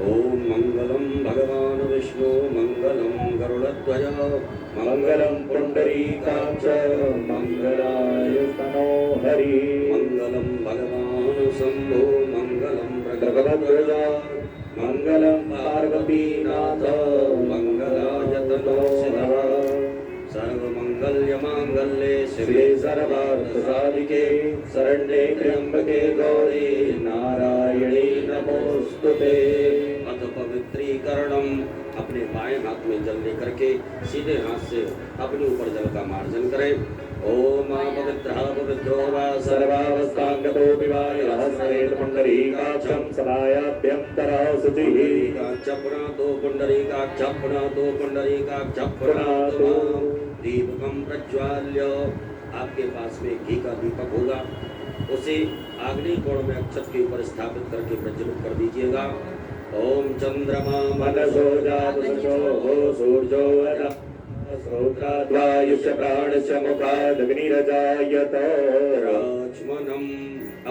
ओम मंगलम भगवान विष्णु मंगलम गरुड़ध्वज मंगलम पुंडरीकाक्ष मंगलाय तनो हरि मंगलम भगवान शंभो मंगलम भगवध्वज मंगलम पार्वतीनाथ मंगलाय तनो शिवः सर्वमंगल्यमांगल्ये शिवे सर्वार्थसाधिके शरण्ये त्र्यंबके गौरी नारायणी नमोस्तुते। अथ पवित्रीकरणम, अपने बाएं हाथ में जल लेकर के सीधे हाथ से अपने ऊपर जल का मार्जन करें। ओम पवित्रः पवित्रो वा सर्वावस्थांगतोऽपि वा यः स्मरेत् पुण्डरीकाक्षं सदायाभ्यन्तरः शुचिः। पुनातो पुण्डरीकाक्षं पुनातो पुण्डरीकाक्षं पुनातो। दीपकं प्रज्वाल्य, आपके पास में घी का दीपक होगा, उसे आग्नेय कोण में अक्षत के ऊपर स्थापित करके प्रज्वलित कर दीजिएगा। ओम चंद्रमा मनसो जातसो सूर्यो श्रोत्राद्वायुष्य प्राणस्य मुखादग्निरजायत। राजमनम,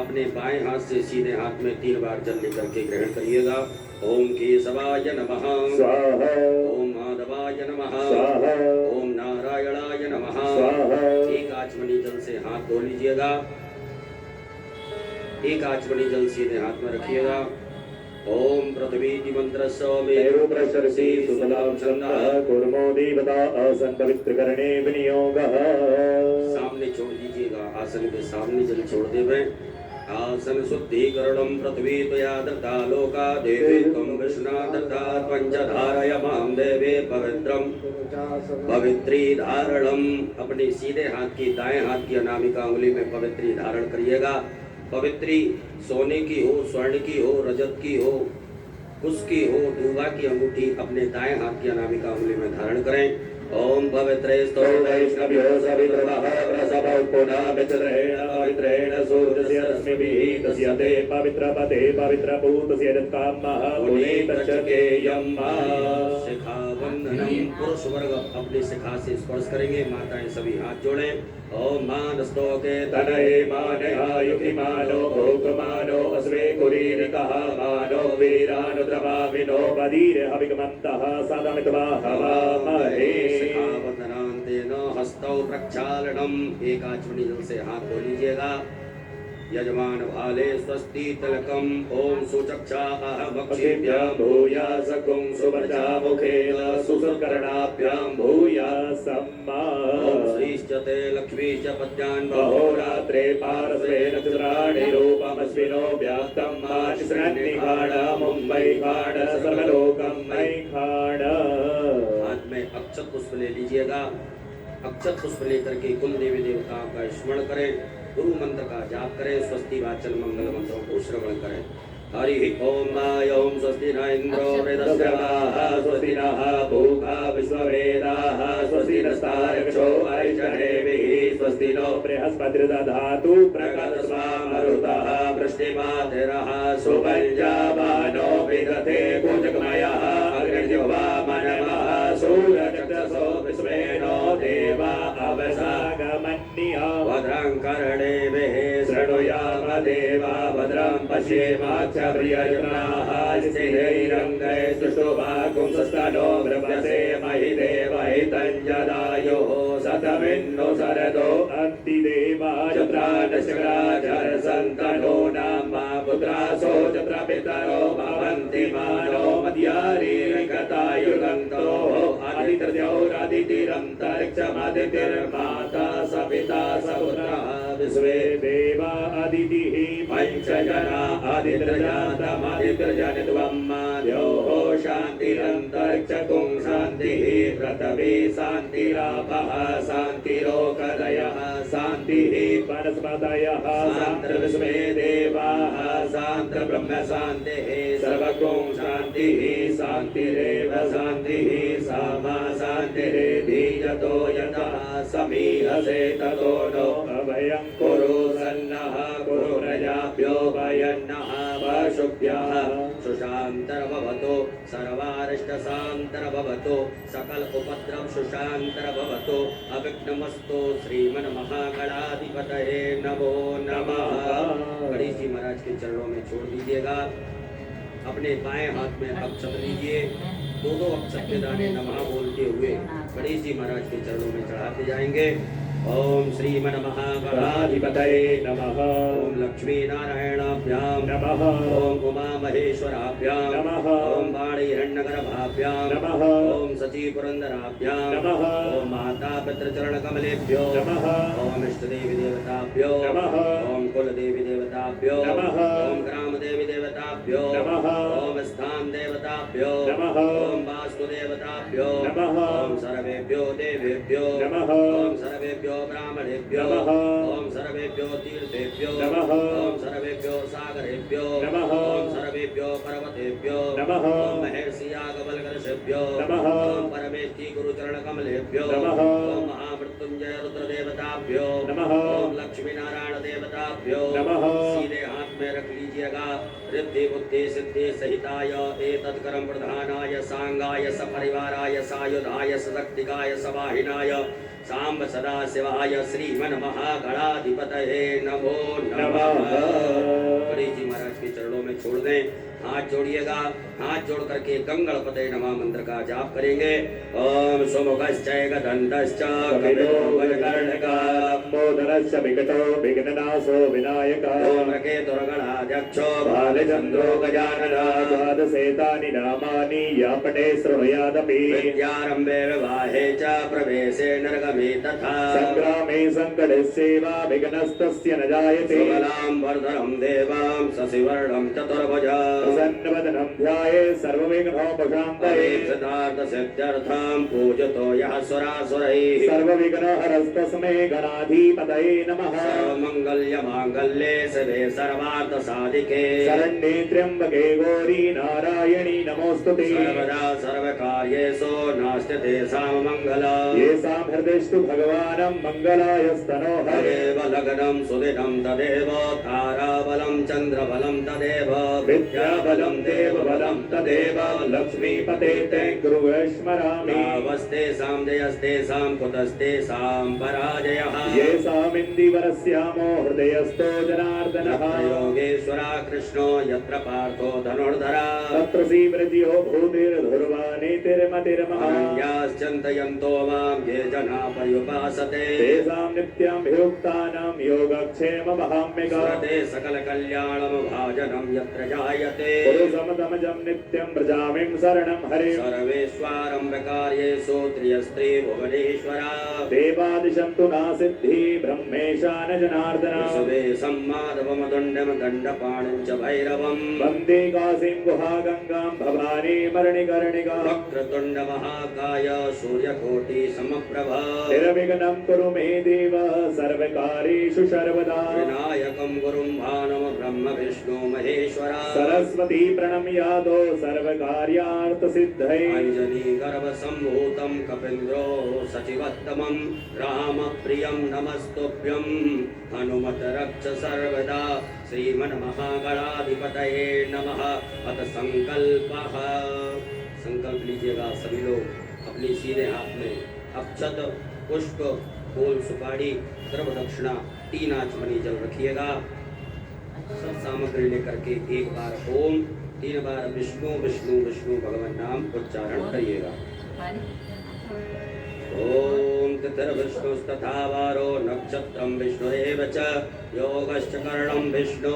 अपने बाएं हाथ से सीधे हाथ में 3 बार जल लेकर के ग्रहण करिएगा। ओम केशवाय नमः स्वाहा, ओम माधवाय नमः स्वाहा, ओम नारायणाय नमः स्वाहा। एक आचमनी जल से हाथ धो लीजिएगा। एक आचमनी जल सीधे हाथ में रखिएगा। ओम पृथ्वी मंत्रस्य मेरु प्रशर्षि सुसलाम छन्दः कुर्मो देवता आसन पवित्रकरणे विनियोगः। सामने छोड़ दीजिएगा, आसन के सामने जल छोड़ देवे। आसन शुद्धिकरणं पृथ्वी त्वया दत्ता लोका देवी त्वं विष्णा दत्ता पंचधारयमां देवे पवित्रं पवित्री धारणम। अपने सीधे हाथ की दाएं हाथ की अनामिका उंगली में पवित्री धारण करिएगा। पवित्री सोने की हो, स्वर्ण की हो, रजत की हो, कुश की हो, दूबा की अंगूठी अपने दाएं हाथ की अनामिका उंगली में धारण करें। ओम पवित्रेस्तो वैष्णव्यो सवितृवः प्रसभौ पुनः विचित्रेण पवित्रेण सूर्यस्य रश्मिभिः दस्यते पवित्रपते पवित्रपूतस्य यत्कामः पुनीतश्चकेयं शिखा वंदनम। पुरुष वर्ग अपनी शिखा से स्पर्श करेंगे, माताएं सभी हाथ जोड़ें। ओम मानस्तोके तनये मानयायुधि मानो भोगमानो अस्वे कुरीरिकः मानो वीरानुद्रवाविनो बधीर हविगमन्तः सदमित्वा हवामहे। शिखावंदनान्तेन हस्तौ प्रक्षालनम, एक आचमनी जल से हाथ धो लीजिएगा। यजमान भाले स्वस्ति तिलकम। ओम सुचक्षा अहमक्षिभ्यां भूयासकुं सुवर्चा मुखेन सुसुकर्णाभ्यां भूयासम्मा। ओम श्रीश्चते लक्ष्मीश्च पद्यान् बहोरात्रे पारस्वेन चतुराणि रूपमश्विनो व्याप्तं माशिश्रन्निखाण मुम्बै खाण सर्वलोकं मयि खाण। हाथ में अक्षत पुष्प ले लीजिएगा। अक्षत पुष्प लेकर के कुल देवी देवताओं का स्मरण करें, गुरु मंत्र का जाप करें, स्वस्ति वाचन मंगल मंत्रों को श्रवण करें। हरि ओम ओम स्वस्ति न इंद्रो वृद्धश्रवाः स्वस्ति नः पूषा विश्ववेदाः स्वस्ति नस्तार्क्ष्यो अरिष्टनेमिः स्वस्ति नो बृहस्पतिर्दधातु प्रकटस्वां मरुतः वृष्टिमातिरः सुपञ्चामानो विदधे भुजगमयः अग्निर्जिह्वा मनमः सूर्यचक्षुषो विश्वेनो देवा अवसागमन्यः। भद्रं कर्णेभिः शृणुयाम देवा भद्रं पश्येमाक्षप्रियजनाः स्थिरैरङ्गैः सुषुभाकुंसस्तनो बृहसे महि देवहितञ्जदायुः शतमिन्नो शरदो अन्तिदेवा चत्रानशराजरसन्तनो नामा पुत्रासो चत्र पितरो भवन्ति मानो मद्यारीरिकतायुगन्तो आदित्यौरादितिरन्तरिक्षमादितिर्माता सपिता सपुत्रः विश्वे देवा अदितिः पंचजना आदित्यजातमादित्यजनित्वं द्योः शान्तिरन्तरिक्षकुं शान्तिः पृथिवी शान्तिरापः शान्तिरोकदयः शान्तिः वनस्पतयः शान्तिर्विश्वे देवाः शान्तिर्ब्रह्म शान्तिः सर्वगुं शान्तिः शान्तिरेव शान्तिः सामा शान्तिरेधि यतो यतः समीहसे ततो नो अभयं कुरु सन्नः कुरु प्रजाभ्यो भयन्नः पशुभ्यः सुशान्तर्भवतो सर्वारिष्टशान्तर्भवतो सकल उपद्रव सुशान्तर्भवतो अविघ्नमस्तु श्रीमन्महागणाधिपतये नमो नमः। गणेश जी महाराज के चरणों में छोड़ दीजिएगा। अपने बाएं हाथ में अक्षत लीजिए, दो अक्षत के दाने नमः बोलते हुए गणेश जी महाराज के चरणों में चढ़ाते जाएंगे। ओम श्रीमन महागणाधिपतये नमः। ओम लक्ष्मी नारायणाभ्यां नमः। ओम उमा महेश्वराभ्यां नमः। ओम वाणी हिरण्यगर्भाभ्यां नमः। ओम सची पुरंदराभ्यां नमः। ओम माता पितृचरण कमलेभ्यो नमः। ओम इष्ट देवी देवताभ्यो नमः। ओम कुल देवी देवताभ्यो नमः। ओम ग्राम देवी देवताभ्यो नमः। ओम स्थान देवताभ्यो नमः। ओम वास्तु देवताभ्यो नमः। ओम सर्वेभ्यो देवेभ्यो नमः। ओम सर्वेभ्यो ब्राह्मणेभ्यो नमः। ओम सर्वेभ्यो तीर्थेभ्यो नमः। ओम सर्वेभ्यो सागरेभ्यो नमः। ओम सर्वेभ्यो पर्वतेभ्यो नमः। ओम महर्षि याज्ञवल्क्येभ्यो नमः। ओम परमेष्टि गुरुचरण कमलेभ्यो नमः। ओम महामृत्युंजय रुद्र देवताभ्यो नमः। ओम लक्ष्मी नारायण देवताभ्यो नमः। सीधे हाथ में रख लीजिएगा। रिद्धि बुद्धि सिद्धि सहिताय एतत्कर्म प्रधानाय सांगाय सपरिवाराय सायुधाय सशक्तिकाय सवाहिनाय सांब सदा शिवाय श्रीमन महागणाधिपतये नमो नमः। गणेश जी महाराज के चरणों में छोड़ दें, हाथ जोड़िएगा। हाथ जोड़ करके गंगणपतये नमः मंत्र का जाप करेंगे। ओम सुमुखश्चै गदन्तश्च कपिलो गजकर्णिकाम्बोधरश्च विकटो विघ्ननाशो विनायकः। ओम केतुर्गणाध्यक्षो बालचन्द्रो गजाननः। द्वादशेतानि नामानि या पठे शृणुयादपि। विद्यारम्भे विवाहे च प्रवेशे नरगमे तथा। संग्रामे संकटे सेवा विघ्नस्तस्य न जायते। सुबलां वर्धनं देवां शशिवर्णं चतुर्भुजा। प्रसन्नवदनं ध्याये सर्वविघ्नोपशान्तये। सिद्धार्थसिद्ध्यर्थं पूजतो यः सुरासुरैः। सर्वविघ्नहरस्तस्मै गणाधिपतये नमः। सर्वमङ्गल्यमाङ्गल्ये शिवे सर्वार्थसाधिके। शरण्ये त्र्यम्बके गौरी नारायणी नमोऽस्तुते। सर्वदा सर्वकार्येषु नास्ति तेषां मङ्गलम्। येषां हृदयेषु भगवानं मङ्गलायस्तनो हरेव लग्नं सुदिनं तदेव ताराबलं चन्द्रबलं तदेव विद्याबलं देवबलं तदेव लक्ष्मीपते ते गुरुवेश्वरामि। नावस्तेषां जयस्तेषां कुतस्तेषां पराजयः। येषामिन्दिवरस्यामो हृदयस्थो जनार्दनः। योगेश्वरा कृष्णो यत्र पार्थो धनुर्धरा। तत्र श्रीवृद्धियो भूतिर्धुर्वा नीतिर्मतिर्महान्याश्चिन्तयन्तो मां ये जना पर्युपासते। तेषां नित्याभियुक्तानां योगक्षेममहाम्यगा। ते सकलकल्याणं भाजनं यत्र जायते। पुरुषमतमजं नित्यं व्रजामिं शरणं हरे। सर्वेश्वरम्बकार्येषु त्रियस्त्री भुवनेश्वरा। देवादिशं तु नासिद्धि ब्रह्मेशा न जनार्दन। विश्वे सम्माधवमदण्डं दण्डपाणिं च भैरवं। वन्दे काशीं गुहागङ्गां भवानी मरणिकर्णिका। वक्रतुण्ड महाकाय सूर्यकोटि समप्रभा। निर्विघ्नं कुरु मे देव सर्वकार्येषु सर्वदा। विनायकं गुरुं भानं ब्रह्म विष्णु महेश्वरा। सरस्वती प्रणम्यादो सर्वकार्यार्थ सिद्धये। अंजनी गर्भ सम्भूतं कपीन्द्रो सचिवत्तमं। राम प्रियं नमस्तुभ्यं हनुमत रक्ष सर्वदा। श्रीमन महागणाधिपतये नमः। अथ संकल्पः। संकल्प लीजिएगा सभी लोग। अपने सीधे हाथ में अक्षत पुष्प फूल सुपारी द्रव्य दक्षिणा 3 आचमनी जल रखिएगा। सब सामग्री लेकर के एक बार ओम 3 बार विष्णु विष्णु विष्णु भगवान नाम उच्चारण करिएगा। ओम तिथिर्विष्णुस्तथा वारो नक्षत्रं विष्णुरेव च योगश्च करणं विष्णु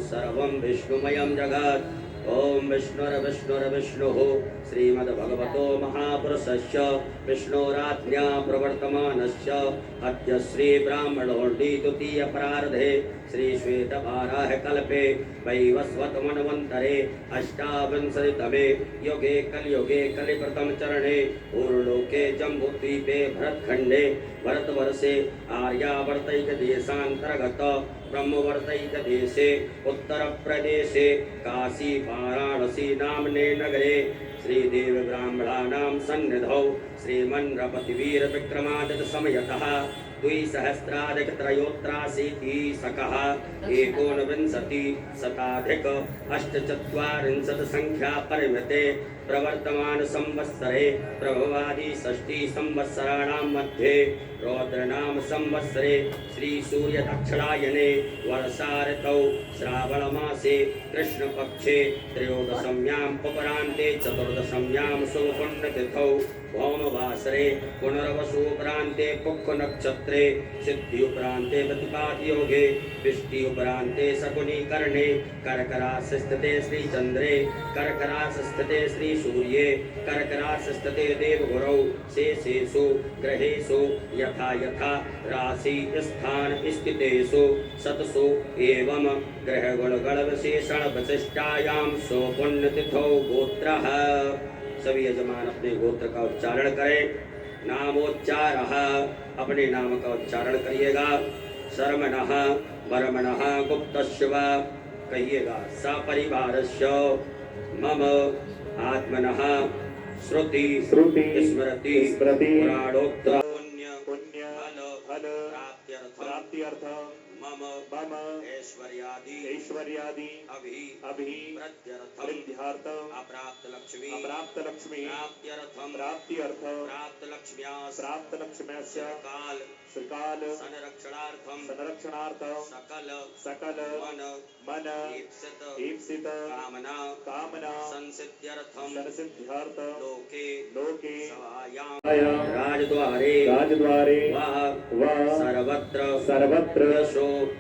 सर्वं विष्णुमयं जगत्। ओम विष्णुर्विष्णुर्विष्णुः श्रीमद्भगवतो महापुरुषस्य विष्णोराज्ञा प्रवर्तमानस्य अद्य श्री ब्राह्मणोऽण्डि द्वितीय प्रारधे श्री श्वेतवाराह कल्पे वैवस्वत मनवन्तरे अष्टाविंशतितमे युगे कलियुगे कलिप्रथम चरणे पूर्वलोके जम्बूद्वीपे भरतखण्डे भरतवर्षे आर्यावर्तैक देशान्तर्गत ब्रह्मवर्तैकदेशे उत्तरप्रदेशे काशी वाराणसी नाम्ने नगरे श्रीदेव ब्राह्मणानां सन्निधौ श्रीमन्नृपतिवीर विक्रमादित्य समयतः द्विसहस्राधिकत्रयोत्राशीति सकः एकोनविंशति शताधिक अष्टचत्वारिंशत् संख्या परिमिते प्रवर्तमान संवत्सरे प्रभवादि षष्ठी संवत्सराणां मध्ये रौद्रनाम संवत्सरे श्री सूर्य दक्षिणायने वर्षा ऋतौ श्रावण मासे कृष्ण पक्षे त्रयोदशम्यां अपरान्ते चतुर्दशम्यां शुभपुण्यतिथौ भौमवासरे पुनर्वसु उपरान्ते पुक्ख नक्षत्रे सिद्धि उपरान्ते प्रतिपाद योगे विष्टि उपरान्ते शकुनी कर्णे कर्करास स्थिते श्री चन्द्रे कर्करास स्थिते श्री सूर्ये कर्करास स्थिते देवगुरौ शेषेषु ग्रहेषु यथा यथा राशि स्थान स्थितेषु सतसु एवं ग्रह गुणगण विशेषण विशिष्टायां सो पुण्यतिथौ गोत्रः। सभी यजमान अपने गोत्र का उच्चारण करें। नामोच्चारः, अपने नाम का उच्चारण करिएगा। शर्मणः वर्मणः गुप्तस्य वा, कहिएगा सपरिवारस्य मम आत्मनः श्रुति स्मृति पुराणोक्त पुण्य फल प्राप्त्यर्थं मम ऐश्वर्यादि अभिवृद्ध्यर्थं अप्राप्त लक्ष्मी प्राप्त्यर्थं प्राप्त लक्ष्म्यास्य काल संरक्षणार्थं सकल मन ईप्सित कामना संसिद्ध्यर्थं लोके सभायां राजद्वारे वा सर्वत्र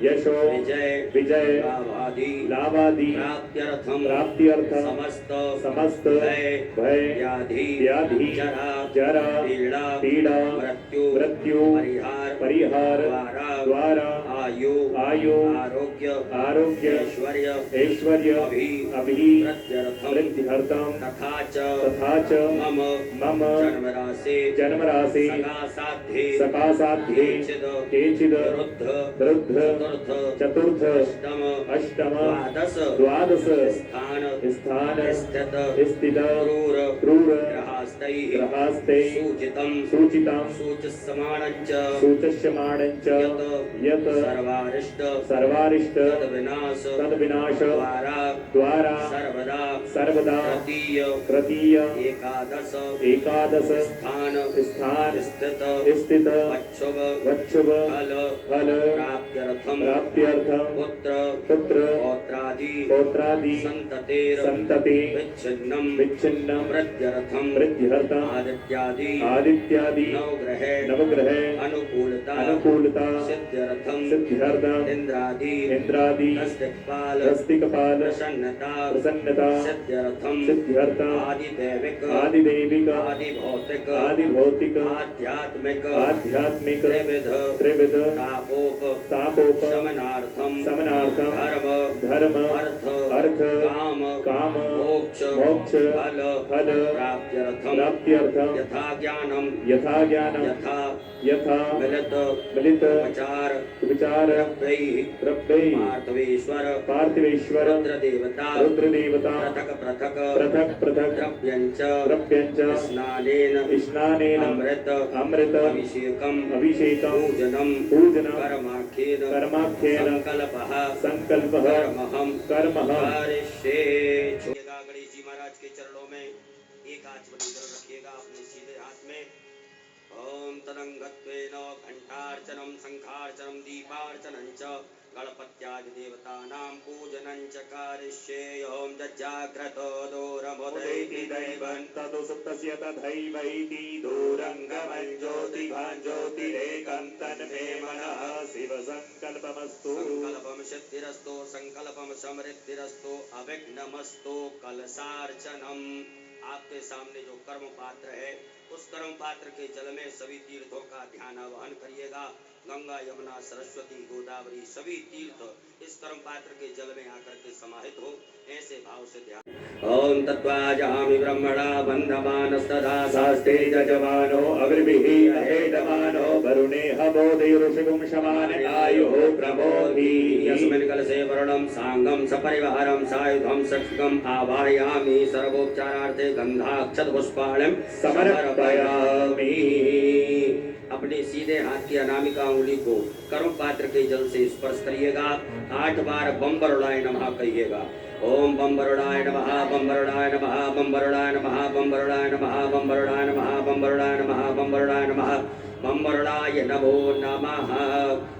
यशो विजय लाभादि प्राप्त्यर्थं समस्त भय व्याधि जरा पीड़ा मृत्यु परिहार द्वारा आयु आरोग्य ऐश्वर्य अभिवृद्ध्यर्थं तथा च मम जन्मराशि सकासाध्ये केचिद वृद्ध चतुर्थ अष्टम द्वादश स्थान स्थित क्रूर ग्रहास्तैः सूचितं सूच्यमाणञ्च यत् सर्वारिष्ट तद्विनाश द्वारा सर्वदा तृतीय एकादश स्थान स्थित वक्षुभ फल प्राप्त्यर्थं पुत्र पौत्रादि संतते विच्छिन्नं वृद्ध्यर्थं आदित्यादि नवग्रह अनुकूलता सिद्ध्यर्थं इंद्रादि दिक्पाल प्रसन्नता सिद्ध्यर्थं आदिदैविक आदिभौतिक आध्यात्मिक त्रिविध तापोप शमनार्थं धर्म अर्थ काम मोक्ष फल प्राप्त्यर्थं यथा ज्ञानं यथा मिलित विचार पार्थिवेश्वर रुद्रदेवता पृथक द्रव्यञ्च स्नानेन अमृत अभिषेकं पूजनं कर्माख्येन संकल्पः कर्मः करिष्ये। गणेश जी महाराज के चरणों में एक आचमनी जल रखिएगा अपने सीधे हाथ में। ओम तदंगत्वेन घंटार्चनं शंखार्चनं दीपार्चनं च गणपत्यादि देवतानां पूजनं च करिष्ये। ओम जज्जाग्रतो दूरमुदैति दैवं ततो सुप्तस्य तथैवैति दूरंगमं ज्योतिरेकं तन्मे मनः शिव संकल्पमस्तु। संकल्पं सिद्धिरस्तु संकल्पं समृद्धिरस्तु अविघ्नमस्तु। कलशार्चनम, आपके सामने जो कर्म पात्र है उस कर्म पात्र के जल में सभी तीर्थों का ध्यान आवाहन करिएगा। गंगा यमुना सरस्वती गोदावरी सभी तीर्थ इस कर्म पात्र के जल में आकर के समाहित हो। ऐसे भाव से ध्यान। ओम तत्वाजामि ब्रह्मणा बन्धमानस्तदा शास्ते जजमानो अग्रभिः अहेतमानो वरुणे हवोदयुरुषिगुं शमान आयुः प्रमोदि यस्मिन् कलशे वरुणं सांगं सपरिवारं सायुधं सक्षिकम् आवाहयामि सर्वोपचारार्थे गन्धाक्षत पुष्पाणं समर्पयामि। अपने सीधे हाथ की अनामिका उंगली को कर्म पात्र के जल से स्पर्श करिएगा। 8 बार बम वरुणाय नमः कहिएगा। ओम बम वरुणाय नमः, बम वरुणाय नमः, बम वरुणाय नमः, बम वरुणाय नमः, बम वरुणाय नमः, बम वरुणाय नमः, बम वरुणाय नमः, बम वरुणाय नमो नमः।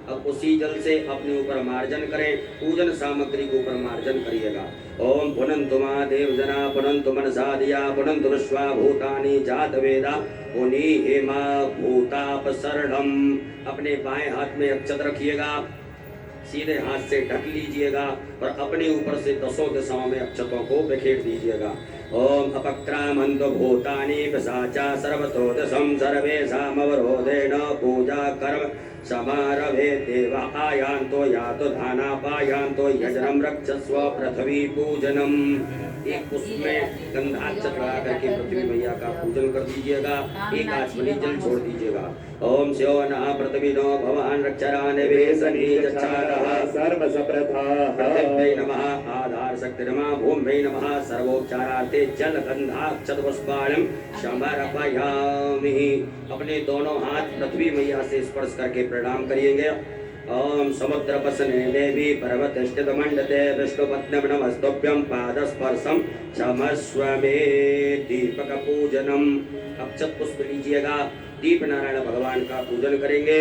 अब उसी जल से अपने ऊपर मार्जन करें। पूजन सामग्री के ऊपर मार्जन करिएगा। ओम पुनन्तु मा देवजना पुनन्तु मनसा दिया पुनन्तु विश्वा भूतानि जात वेदा पुनि हेमा भूतापसरणम। अपने बाएं हाथ में अक्षत रखिएगा, सीधे हाथ से ढक लीजिएगा और अपने ऊपर से 10 दिशाओं में अक्षतों को बिखेर दीजिएगा। ओम अपक्रामन्तु भूतानि पिशाचा सर्वतो दशम सर्वेषामवरोधेन पूजा कर्म समारभे देवा आयान्तो यातो धानापायान्तो यजनम रक्षस्व पृथ्वी पूजनम। एक पुष्प में गंधाक्षत लगा करके पृथ्वी मैया का पूजन कर दीजिएगा। एक आचमनी जल छोड़ दीजिएगा। ओम स्यो नः पृथ्वीनो भवान् रक्षरानिवेशनी चक्षारः सर्वसप्रथाः पृथिव्यै नमः आधार शक्ति नमः भूम्यै नमः सर्वोपचारार्थे जल गंधाक्षत पुष्पाणं समर्पयामि। अपने दोनों हाथ पृथ्वी मैया से स्पर्श करके प्रणाम करिएंगे। ओम समुद्र पसने देवी पर्वत स्थित मंडते विष्णुपत्नम नमस्तुभ्यं पादस्पर्शम क्षमस्व मे। दीपक पूजनम। अक्षत पुष्प लीजिएगा। दीप नारायण भगवान का पूजन करेंगे।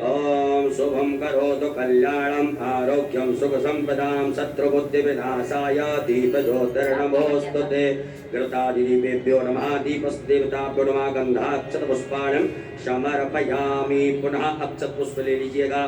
ओम शुभम करोतु कल्याणम आरोग्यम सुख संपदाम शत्रुबुद्धि विनाशाय दीप ज्योतिर्नमोस्तुते। घृतादिदीपेभ्यो नमः दीपस्देवताभ्यो नमः गंधाक्षत पुष्पाणं समर्पयामि। पुनः अक्षत पुष्प ले लीजिएगा।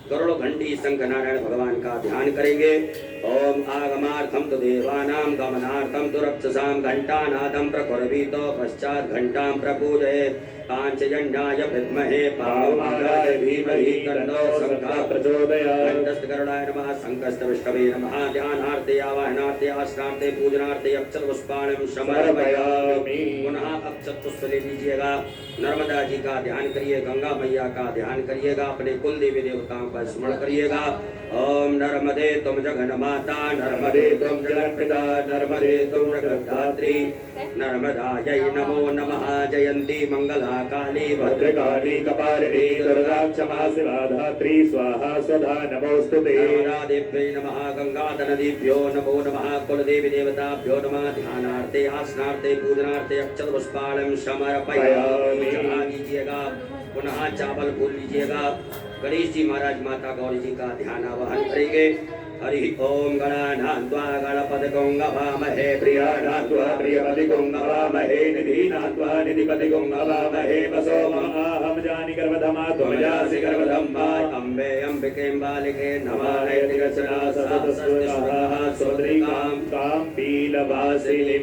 करोड़ों घंटी शंख नारायण भगवान का ध्यान करेंगे। ओम आगमार्थम तो देवानां गमनार्थम तो रक्षसां घंटानादं प्रकुर्वीतो पश्चात् घंटां प्रपूजयेत्। पांचजन्याय विद्महे पावमानाय धीमहि तन्नो शंखः प्रचोदयात्। घंटस्थगरुडाय नमः शंखस्थविष्णवे नमः। ध्यानार्थे आवाहनार्थे आश्रार्थे पूजनार्थे अक्षत पुष्पाणं समर्पयामि। पुनः अक्षत पुष्प ले लीजिएगा। नर्मदा जी का ध्यान करिए, गंगा मैया का ध्यान करिएगा, अपने कुल देवी देवताओं का स्मरण करिएगा। ओम नर्मदे तुम जगन माता नर्मदे तुम जगन्पिता नर्मदे तुम जगद्धात्री नर्मदायै नमो नमः। जयंती मंगला काली भद्रकाली कपालिनी दुर्गा क्षमा शिवा धात्री स्वाहा स्वधा नमोस्तुते। नर्मदादेव्यै नमः गंगाधरनदीभ्यो नमो नमः। कुलदेवी देवताभ्यो नमः। ध्यानार्थे आसनार्थे पूजनार्थे अक्षत पुष्पाणं समर्पयामि। चढ़ा दीजिएगा। पुनः चावल फूल लीजिएगा। गणेश जी महाराज माता गौरी जी का ध्यान आवाहन करेंगे। हरि ओम गणानान्त्वा गणपतिगुं गवामहे प्रियाणान्त्वा प्रियपतिगुं गवामहे निधीनान्त्वा निधिपतिगुं गवामहे वसो महाहं जानि गर्भधमा त्वमजासि गर्भधम्मा अम्बे अम्बिके बालिके नमः निगसना सततस्वाहा सोदरीकां कां पीलवासिनीं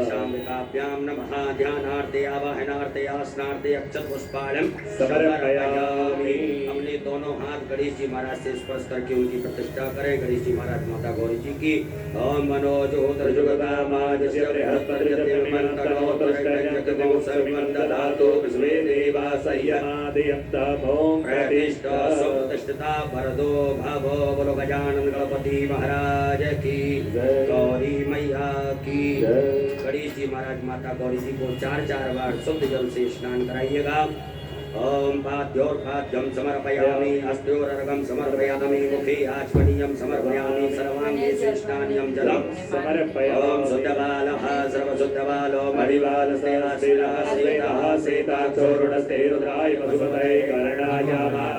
शाम्बिकाभ्यां नमः। ध्यानार्थे आवाहनार्थे आसनार्थे अक्षत पुष्पाणं समर्पयामि। अपने दोनों हाथ गणेश जी महाराज से स्पर्श करके उनकी प्रतिष्ठा करें। गणेश जी महाराज माता गौरी जी की। ओम मनोजोतर जुगता माजस्य बृहस्पतिर्मन्तरोतरजगो सर्वमन्दधातु विश्वे देवा सह्यमादयन्तम्। ओम प्रतिष्ठा सुप्रतिष्ठिता वरदो भवो बोलो गजानन गणपति महाराज की गौरी मैया की। गणेश जी महाराज माता गौरी जी को 4 बार शुद्ध जल से स्नान कराइएगा। ओम पाद्योर्पाद्यं समर्पयामि हस्तयोरर्घं समर्पयामि मुखे आचमनीयं समर्पयामि सर्वांगे स्नानीयं जलं समर्पयामि। ओम शुद्धबालः सर्वशुद्धबालो मणिबालस्तेनाश्रितः श्वेतः श्वेताक्षोरुणस्ते रुद्राय पशुपतये कर्णाय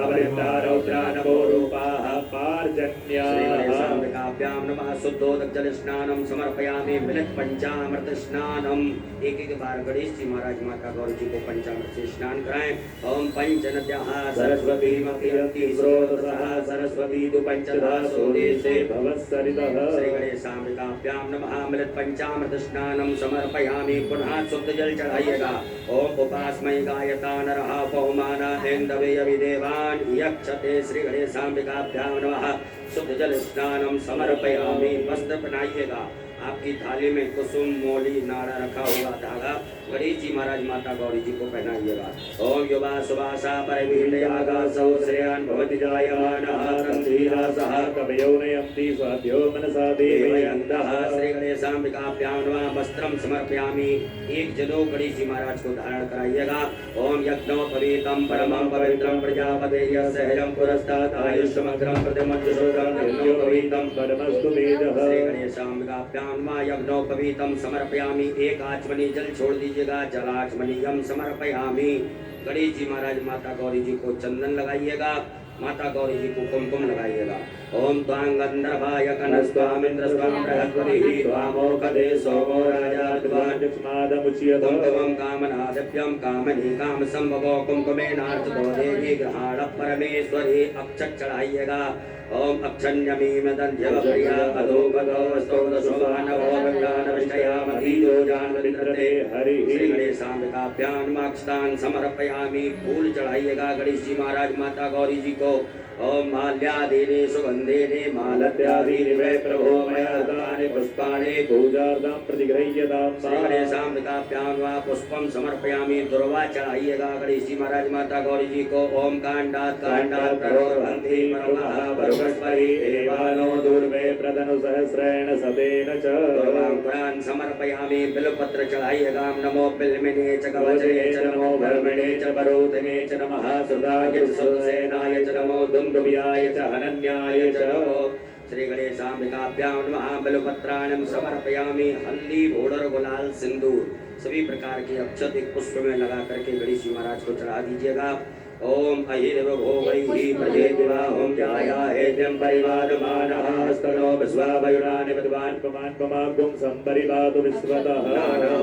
अवृत्ता रौद्रा नमो रूपाः पार्जन्याः। शाम्बिकाभ्यां नमः। शुद्धोदकजल स्नानं समर्पयामि मिलित पंचामृत स्नानम। एक बार गणेश जी महाराज माता गौरी जी को पंचामृत से स्नान कराएं। ओम पंचनद्याः सरस्वती मतियन्ति स्रोतसः सरस्वती तु पंचधा सोदेशे भवत्सरितः। श्री गणेशाम्बिकाभ्यां नमः। अमृत पंचामृत स्नानं समर्पयामि। पुनः शुद्ध जल चढ़ाइएगा। ओम उपास्मै गायता नरः पौमाना हेन्दवे अभिदेवान् यक्षते। श्री गणेशाम्बिकाभ्यां नमः। शुद्ध जल स्नानम समर्पयामि। वस्त्र बनाइएगा, आपकी थाली में कुसुम मोली नाड़ा रखा होगा, धागा गणेश जी महाराज माता गौरी जी को पहनाइएगा। ओम युवा सुवासा परवीर्यागासौ श्रेयान् भवति जायमानः तन्धीरासः कवयो नयन्ति स्वाध्यो मनसा देवयन्तः। श्री गणेशाम्बिकाभ्यां नमः। वस्त्रम समर्पयामि। एक जनेऊ गणेश जी महाराज को धारण कराइएगा। ओम यज्ञोपवीतं परमं पवित्रं प्रजापतेय सहजं पुरस्तात् आयुष्मग्रं प्रतिमज्जुषोरं यज्ञोपवीतं परमस्तु तेजः। श्री गणेशाम्बिकाभ्यां नमः। यज्ञोपवीतं समर्पयामि। एक आचमनी जल छोड़ दीजिएगा। जलाचमनीयम समर्पयामि। गणेश जी महाराज माता गौरी जी को चंदन लगाइएगा, माता गौरी जी को कुमकुम लगाइएगा। ओम त्वां गंधर्वाय कनस्वामिन्द्र स्वाम बृहस्पतिः त्वामोकदे सोमो राजा विद्वान् जस्मादमुच्यते। कुमकुमं कामनादिभ्यं कामनी काम संभवो कुमकुमेनार्चितो देवी ग्रहाण परमेश्वरी। अक्षत चढ़ाइएगा। ओम अक्षन्यमीम दंध्यप्रिया अधोपदो स्तोत्रशोभानवो गंगानविष्टयामधीजो जानविन्द्रते हरि। श्री गणेशाम्बिकाभ्यां नमः। अक्षतान् समर्पयामि। फूल चढ़ाइएगा गणेश जी महाराज माता गौरी जी को। ओम माल्यादीनि सुगंधेनि मालत्यादीनि वै प्रभो मया दानि पुष्पाणि पूजार्थं प्रतिगृह्यताम्। श्री गणेशाम्बिकाभ्यां नमः। पुष्पं समर्पयामि। दुर्वा चढ़ाइएगा गणेश जी महाराज माता गौरी जी को। ओम कांडात् प्ररोहन्ति मरुतः बृहस्पति एवानो दूर्वे प्रदनु सहस्रेण सतेन च। दुर्वांकुरान् समर्पयामि। बिल्वपत्र चढ़ाइएगा। नमो बिल्विने च कवचे च नमो भर्मणे च परोधने च नमः। सुदाय च सुसेनाय च नमो दुन्दुभ्याय च हनन्याय च। श्री गणेशाम्बिकाभ्यां नमः। बिल्वपत्राणं समर्पयामि। हल्दी भोडर गुलाल सिंदूर सभी प्रकार के अक्षत एक पुष्प में लगा करके गणेश जी महाराज को चढ़ा दीजिएगा। ओम अहिर्व भोगैहि प्रजेदिवाहुं जायाहेत्यं परिवारमानः स्तनो विश्वावयुरानि विद्वान् पमान् पमागुं संपरिवातु विश्वतः।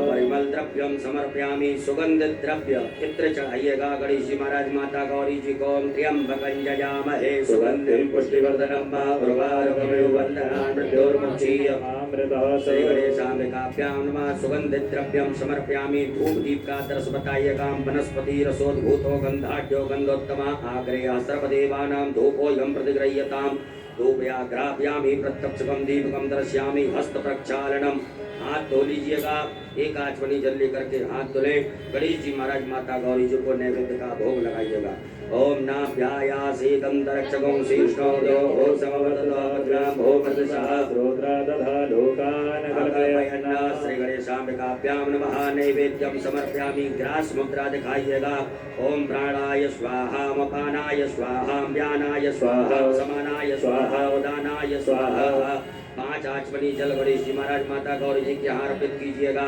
परिमल द्रव्यं समर्पयामि। सुगंधित द्रव्य इत्र चढ़ाइएगा गणेश जी महाराज माता गौरी जी को। त्र्यंबकं यजामहे सुगंधिं पुष्टिवर्धनं उर्वारुकमिवन्दनान् मृत्योर्मुक्षीयमामृतः। श्री गणेशाम्बिकाभ्यां नमः। सुगंधित द्रव्यं समर्पयामि। धूप दीप का दर्श बताइएगा। वनस्पति रसोद्भूतो गंधाढ्यो गंधोत्तमा आग्रेयः सर्वदेवानां धूपोऽयं प्रतिगृह्यताम्। धूपयाग्रापयामि। प्रत्यक्षकं दीपकं दर्शयामि। हस्त प्रक्षालनम। हाथ धो लीजिएगा। एक आचमनी जल लेकर के हाथ धुले। गणेश जी महाराज माता गौरी जी को नैवेद्य का भोग लगाइएगा। ओम नाभ्यायासे गंधरक्षकं शीर्षोदयो समवर्ततो भोमर्दशः श्रोत्रा दधा लोकान् कल्पयन्ना। श्री गणेशाम्बिकाभ्यां नमः। नैवेद्यं समर्पयामि। ग्रास मुद्रा दिखाइएगा। ओम प्राणाय स्वाहा मपानाय स्वाहा व्यानाय स्वाहा समानाय स्वाहा उदानाय स्वाहा। 5 आचमनी जल गणेश जी महाराज माता गौरी जी के यहाँ अर्पित कीजिएगा।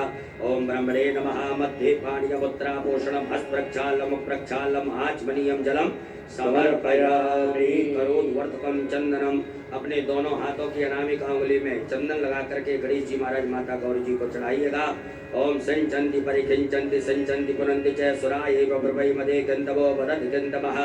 ओम ब्रह्मणे नमः। मध्ये पाणियमुद्रा पोषणम हस्त प्रक्षालम प्रक्षालम आचमनीयम जलम समर्पयामि। करोद्वर्तकं चंदनम। अपने दोनों हाथों की अनामिका उंगली में चंदन लगा करके गणेश जी महाराज माता गौरी जी को चढ़ाइएगा। ओम संचंति परिखिंचंति संचंति पुनंति च सुरायैव प्रभै मदे गंधवो वदति गंधमः।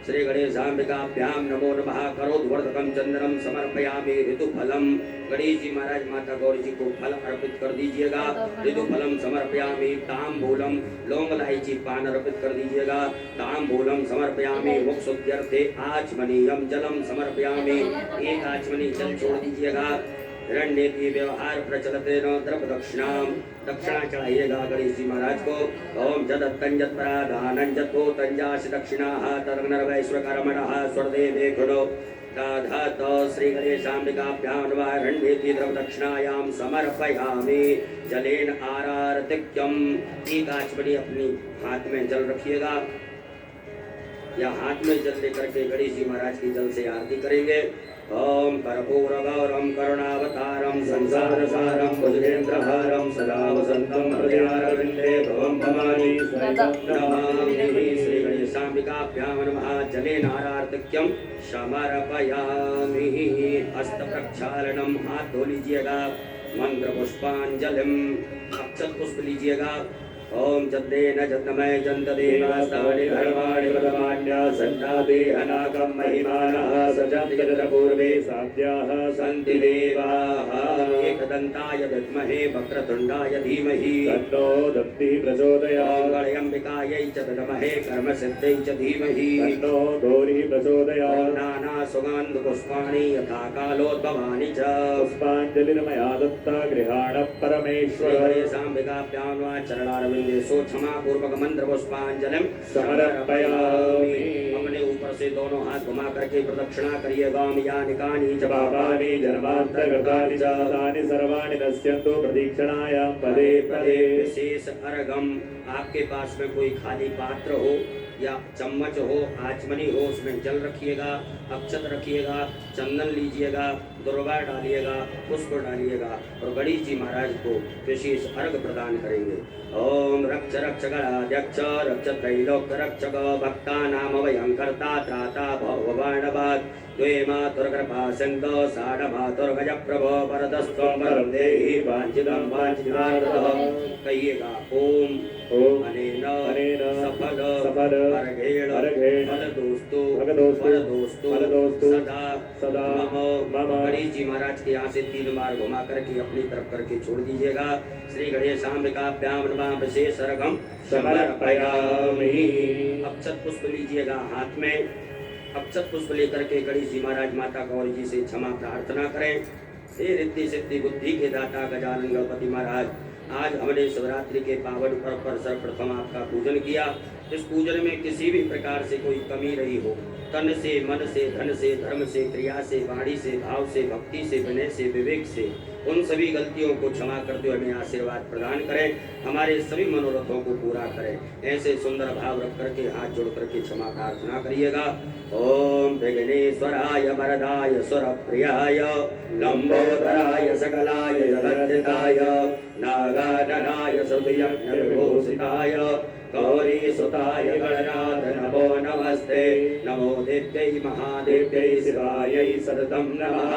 श्री गणेशाम्बिकाभ्यां नमो नमः। करोद्वर्तकं चंदनम समर्पयामि। ऋतुफलम। गणेश जी महाराज माता गौरी जी को फल अर्पित कर दीजिएगा। ऋतुफलम समर्पयामि। तांबूलम लौंग इलायची पान अर्पित कर दीजिएगा। तांबूलम समर्पयामि। मुख शुद्ध्यर्थे आचमनीयम जलम समर्पयामि। एक आचमनी जल छोड़ दीजिएगा। हिरण्येति व्यवहार प्रचलते न द्रव दक्षिणाम। दक्षिणा चढ़ाइएगा गणेश जी महाराज को। ओम जदत्तं जत्पराधानं जत्तो तंजासि दक्षिणाः तर्गनर्वैश्वकर्मणः स्वर्देवे गुणो दाधात। श्री गणेशाम्बिकाभ्यां नमः। हिरण्येति द्रव दक्षिणायां समर्पयामि। जलेन आरार्तिक्यम। एक आचमनी अपनी हाथ में जल रखिएगा या हाथ में जल लेकर के गणेश जी महाराज की जल से आरती करेंगे। ओम कर्पूरगौरं करुणावतारं संसारसारं भुजगेन्द्रहारं सदा वसन्तं हृदयारविन्दे भवं भवानी स्वयं नमामि। श्री गणेशाम्बिकाभ्यां नमः। जलेनारार्तिक्यं समर्पयामि। हस्त प्रक्षालनम। हाथ धो लीजिएगा। मंत्र पुष्पांजलिम। अक्षत पुष्प लीजिएगा। ओम जद्देन जद्मय जन्तदेवास्तानि धर्माणि प्रथमान्या सन्नाते अनाकं महिमानः सजन्ति यत्र पूर्वे साध्याः सन्ति देवाः एकदन्ताय विद्महे वक्रतुण्डाय धीमहि तन्नो दन्तिः प्रचोदयात् गणयम्बिकायै च विद्महे कर्मसिद्ध्यै च धीमहि तन्नो धूरिः प्रचोदयात् नानासुगन्धपुष्पाणि यथा कालोद्भवानि च पुष्पाञ्जलिर्मया दत्ता गृहाण परमेश्वर साम्बिकाभ्यां वा चरणारविन्दे क्षमा पूर्वक मंत्र पुष्पांजलिं समर्पयामि। अपने ऊपर से दोनों हाथ घुमा करके प्रदक्षिणा करिएगा। यानि कानि च पापानि जन्मान्तर्गतानि च तानि सर्वाणि नश्यन्तु प्रदक्षिणायां पदे पदे। विशेष अर्घम, आपके पास में कोई खाली पात्र हो या चम्मच हो, आचमनी हो, उसमें जल रखिएगा, अक्षत रखिएगा, चंदन लीजिएगा, दुर्वा डालिएगा, पुष्प डालिएगा और गणेश जी महाराज को विशेष अर्घ प्रदान करेंगे। ओम रक्ष रक्ष गणाध्यक्ष रक्ष त्रैलोक्य रक्षक भक्तानाम वयं कर्ता त्राता भगवानवाद द्वे मातुर्कृपा सिन्धो साढमातुर्गज प्रभो वरदस्त्वं वरं देहि वाञ्छितं वाञ्छितार्थः। कहिएगा ओम ओम अनेन सफल अर्घेण फलदोस्तु सदा मम। गणेश जी महाराज के यहाँ से 3 बार घुमा करके अपनी तरफ करके छोड़ दीजिएगा। श्री गणेशाम्बिकाभ्यां नमः विशेष अर्घं समर्पयामि। अक्षत पुष्प लीजिएगा हाथ में। अक्षत पुष्प लेकर के गणेश जी महाराज माता गौरी जी से क्षमा प्रार्थना करें। हे रिद्धि सिद्धि बुद्धि के दाता गजानन गणपति महाराज, आज हमने शिवरात्रि के पावन पर्व पर सर्वप्रथम आपका पूजन किया। इस पूजन में किसी भी प्रकार से कोई कमी रही हो, तन से, मन से, धन से, धर्म से, क्रिया से, वाणी से, भाव से, भक्ति से, विनय से, विवेक से, उन सभी गलतियों को क्षमा करते हुए हमें आशीर्वाद प्रदान करें, हमारे सभी मनोरथों को पूरा करें। ऐसे सुंदर भाव रख करके हाथ जोड़ करके क्षमा प्रार्थना करिएगा। ओम विघ्नेश्वराय वरदाय सुरप्रियाय लंबोदराय सकलाय जगद्धिताय नागाननाय सुधियज्ञविभूषिताय गौरी सुताय गणनाथ नमो नमस्ते। नमो देव्यै महादेव्यै शिवायै सततं नमः।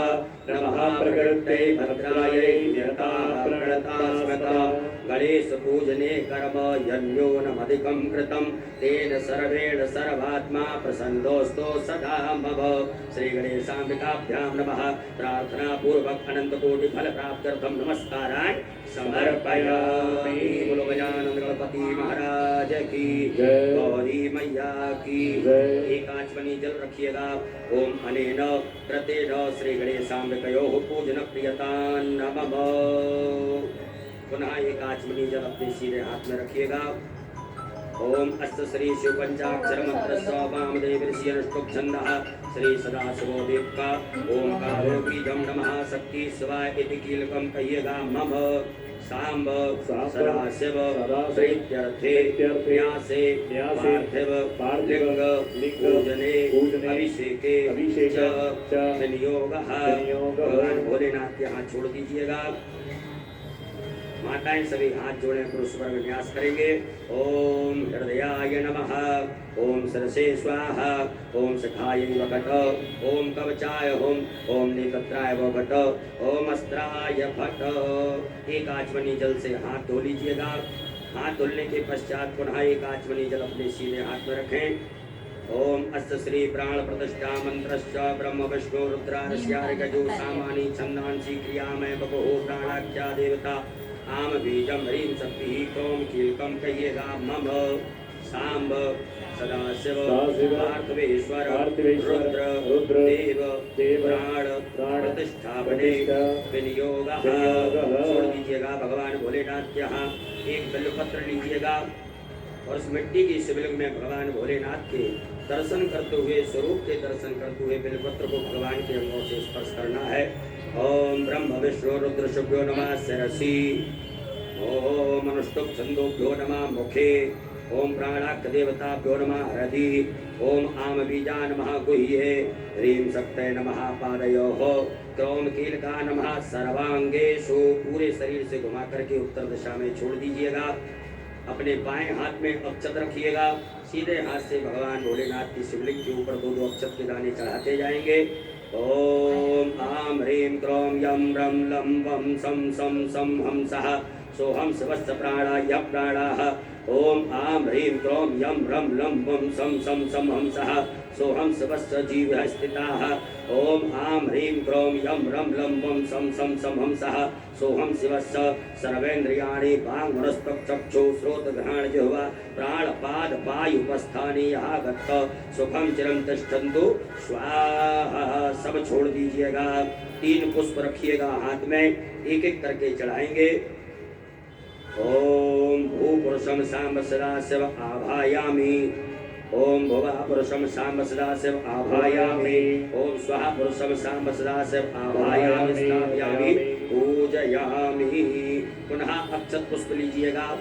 नमः प्रकृत्यै भद्रायै यथा प्रणता स्मृता। गणेश पूजने कर्म यन्योनमधिकं कृतं तेन सर्वेण सर्वात्मा प्रसन्नोऽस्तु सदा मम। श्री गणेशाम्बिकाभ्यां नमः। प्रार्थना पूर्वक अनंत कोटि फल प्राप्त्यर्थं नमस्कारान् समर्पयामि। बोलो गजानन गणपति महाराज की जय, गौरी मैया की जय। एक आचमनी जल रखिएगा। ओम अनेन कृतेन श्री गणेशाम्बिकयोः पूजन प्रियतां नमः। पुनः एक आचमनी जल अपने सीधे हाथ में रखिएगा। ओम अस्त श्री शिव पंचाक्षर मंत्र वामदेव ऋषि अनुष्टुप छंदः श्री सदाशिवो देवका ओंकारो बीजम नमः। शक्ति शिवाय इति कीलकम कहिएगा मम। सांब सदाशिव प्रीत्यर्थे न्यासे पार्थिव पूजने अभिषेके च विनियोगः। भगवान भोलेनाथ के हाथ छोड़ दीजिएगा। माताएं सभी हाथ जोड़े पुरुष पर विन्यास करेंगे। ओम हृदयाय नमः। ओम सरसे स्वाहा। ओम सखाय वकट। ओम कवचाय होम। ओम नेत्राय वकट। ओम अस्त्राय फट। एक आचमनी जल से हाथ धो लीजिएगा। हाथ धुलने के पश्चात पुनः एक आचमनी जल अपने सीधे हाथ में रखें। ओम अस्त श्री प्राण प्रतिष्ठा मंत्रश्च ब्रह्म विष्णु रुद्रारस्यार्गजो सामानि छंदांसि क्रियामय बभो प्राणाख्या देवता आम बीजम ह्रीं शक्ति क्रोम कीलकम कहिएगा मम। सांब सदाशिव पार्थिवेश्वर रुद्र देव प्राण प्रतिष्ठापने विनियोगः। छोड़ दीजिएगा। भगवान भोलेनाथ के यहाँ एक बिल्वपत्र लीजिएगा और उस मिट्टी की शिवलिंग में भगवान भोलेनाथ के दर्शन करते हुए, स्वरूप के दर्शन करते हुए बिल्वपत्र को भगवान के अंगों से स्पर्श करना है। ओम ब्रह्म विष्णु रुद्र शुभ्यो नमः शिरसि। ओम अनुष्टुप छंदोभ्यो नमः मुखे। ओम प्राणाख्य देवताभ्यो नमः हृदि। ओम आम बीजा नमः गुह्ये। ह्रीं शक्तये नमः पादयोः। क्रोम कीलका नमः सर्वांगेषु। पूरे शरीर से घुमा करके उत्तर दिशा में छोड़ दीजिएगा। अपने बाएं हाथ में अक्षत रखिएगा। सीधे हाथ से भगवान भोलेनाथ की शिवलिंग के ऊपर 2-2 अक्षत के दाने चढ़ाते जाएंगे। ओम आम ह्रीं क्रोम यम रम लम वम सम सम सम हम सह सोहम शिवस्य प्राणाय प्राणाः ओम आम ह्रीं क्रोम यम रम लम वम सम सम सम हंसः सोहम शिवस्य जीवः स्थिताः ओम आम ह्रीं क्रोम यम रम लम वम सम सम सम हंसः सोहम शिवस्य सर्वेन्द्रियाणि वाङ्मनस्पक्षु श्रोत घ्राण जिह्वा प्राणपाद पायुपस्थानि यहाँ गत्त सुखम चिरं तिष्ठन्तु स्वाहा। सब छोड़ दीजिएगा। 3 पुष्प रखिएगा हाथ में, एक एक करके चढ़ाएंगे। ओम भूपुरुषम सांब सदाशिव आभायामि ओम भुवा पुरुषम सांब सदाशिव आभायामि ओम स्वाहा पुरुषम सांब सदाशिव आभायामि स्थापयामि पूजयामि। पुनः अक्षत पुष्प लीजिएगा।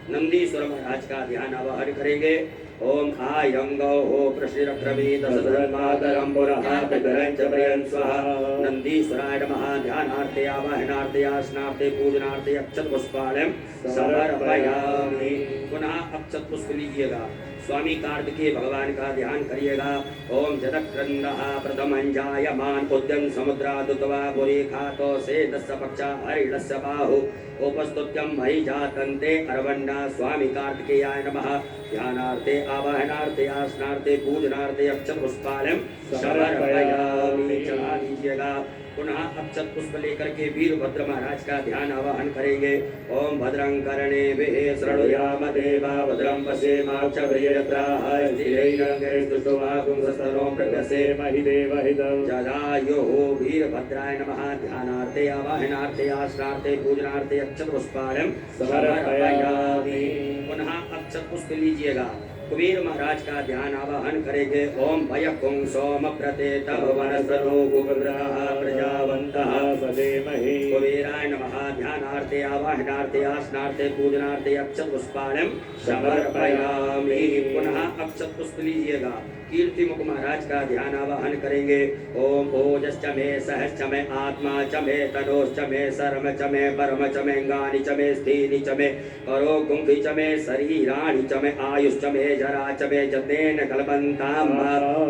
नंदीश्वर महाराज का ध्यान आवाहन करेंगे। ओम आयंगो हो प्रशिरक्रमीत सदमातरं पुरः पितरं च प्रियं स्वाहा। नंदीश्वराय नमः। ध्यानार्थे आवाहनार्थे आसनार्थे पूजनार्थे अक्षत पुष्पाणं समर्पयामि। पुनः अक्षत पुष्प लीजिएगा। स्वामी कार्तिकेय भगवान का ध्यान करिएगा। ओम जदक्रंदः प्रथमं जायमान उद्यन समुद्रादुतवा पुरी खातो से दस्य पक्षा हरिणस्य बाहु उपस्तुत्यं मयि जातन्ते अरवन्ना। स्वामी कार्तिकेयाय नमः। ध्यानार्थे आवाहनार्थे आसनार्थे पूजनार्थे अक्षत पुष्पाणं समर्पयामि। चढ़ा दीजिएगा। पुनः अक्षत पुष्प लेकर के वीरभद्र महाराज का ध्यान आवाहन करेंगे। ओम भद्रं कर्णेभिः शृणुयाम देवा भद्रं पश्येमाक्षभिर्यत्राः स्थिरैरङ्गैस्तुष्टुवागुंसस्तनो प्रगसेमहि देवहितं जदायुः। वीरभद्राय नमः। ध्यानार्थे आवाहनार्थे आसनार्थे पूजनार्थे अक्षत पुष्पाणं समर्पयामि। पुनः अक्षत पुष्प लीजिएगा। कुबेर महाराज का ध्यान आवाहन करेंगे। ओम भयकुं सोम प्रतेत वनस्पनो कुबेराः प्रजावन्तः सदेमहि कुबेराय नमः। ध्यानार्थे आवाहनार्थे आसनार्थे पूजनार्थे अक्षत पुष्पाणं समर्पयामि। पुनः अक्षत पुष्प लीजिएगा। कीर्ति मुख महाराज का ध्यान आवाहन करेंगे। ओम ओजश्च मे सहश्च मे आत्मा च मे तनोश्च मे सर्म च मे परम च मे अंगानि च मे स्थीनि च मे करो गुंखि च मे शरीराणि च मे आयुश्च मे जरा च मे जतेन कल्पन्ताम्।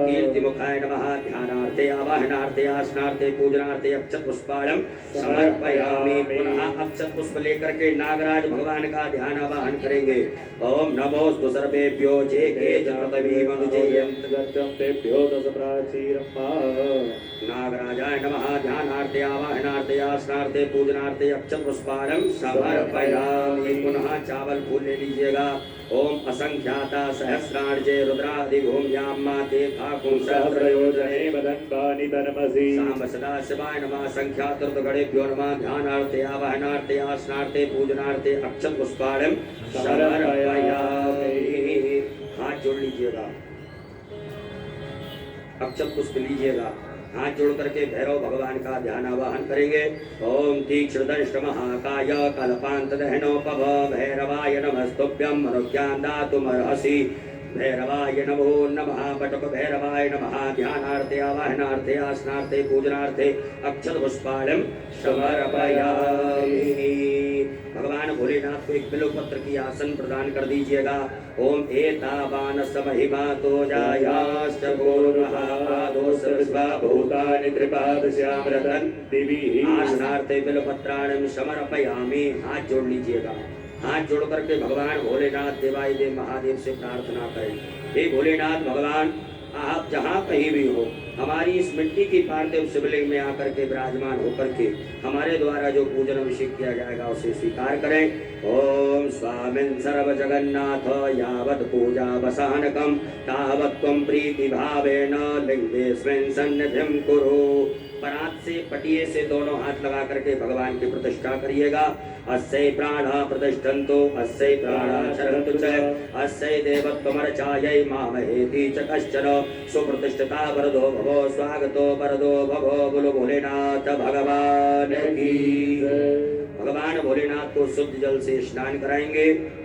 कीर्ति मुखाय नमः। ध्यानार्थे आवाहनार्थे आसनार्थे पूजनार्थे अक्षत पुष्पाणं समर्पयामि। पुनः अक्षत पुष्प लेकर के नागराज भगवान का ध्यान आवाहन करेंगे। ओम नमोस्तु सर्वेभ्यो जे के जपतवी मनुजेयन्त तेभ्यो दश प्राचीरम्। नागराजाय नमः। ध्यानार्थे आवाहनार्थे आसनार्थे पूजनार्थे अक्षत पुष्पाणं समर्पयामि। पुनः चावल फूल ले लीजिएगा। ओम असंख्याता सहस्रार्जे रुद्रादि भूम्यां माते थाकुं सहस्रयोजने वदन्तानि तन्मसि। सांब सदाशिवाय नमः। संख्यातुर्गणेभ्यो नमः। ध्यानार्थे आवाहनार्थे आसनार्थे पूजनार्थे अक्षत पुष्पाणं समर्पयामि। हाथ जोड़ लीजिएगा। अक्षत पुष्प लीजिएगा। हाथ जोड़ करके भैरव भगवान का ध्यान आवाहन करेंगे। ओम तीक्ष्णदंष्ट महाकाय कल्पांत दहनोपभ भैरवाय नमस्तुभ्यं मनुज्ञान दातुमर्हसि। भैरवाय नमो नमः। पटक भैरवाय नमः। ध्यानार्थे आवाहनार्थे आसनार्थे पूजनार्थे अक्षत पुष्पाणं समर्पयामि। भगवान भोलेनाथ को एक बिल्वपत्र की आसन प्रदान कर दीजिएगा। ओम एतावानस महिमा तो जायाश्च गोर्महादो सर्वस्वा भूतानि त्रिपादश्यामृतं दिभिः। आसनार्थे बिल्वपत्राणं समर्पयामि। हाथ जोड़ लीजिएगा। हाथ जोड़ करके भगवान भोलेनाथ देवादिदेव महादेव से प्रार्थना करें। हे भोलेनाथ भगवान, आप जहाँ कहीं भी हो, हमारी इस मिट्टी की पार्थिव शिवलिंग में आकर के विराजमान होकर के हमारे द्वारा जो पूजन अभिषेक किया जाएगा उसे स्वीकार करें। ओम स्वामिन् सर्व जगन्नाथ यावत् पूजा वसानकं तावत् त्वं प्रीति भावेन लिंगेस्मिन् सन्निधिं कुरु। परात से पटिए से दोनों हाथ लगा करके भगवान की प्रतिष्ठा करिएगा। अस्यै प्राणा प्रतिष्ठन्तु अस्यै प्राणा चरन्तु च अस्यै देवत्वमर्चायै मामहेति च कश्चन। सुप्रतिष्ठिता वरदो भवो स्वागतो वरदो भवो बोलो भोलेनाथ भगवान की। भगवान भोलेनाथ को शुद्ध जल से स्नान कराएंगे।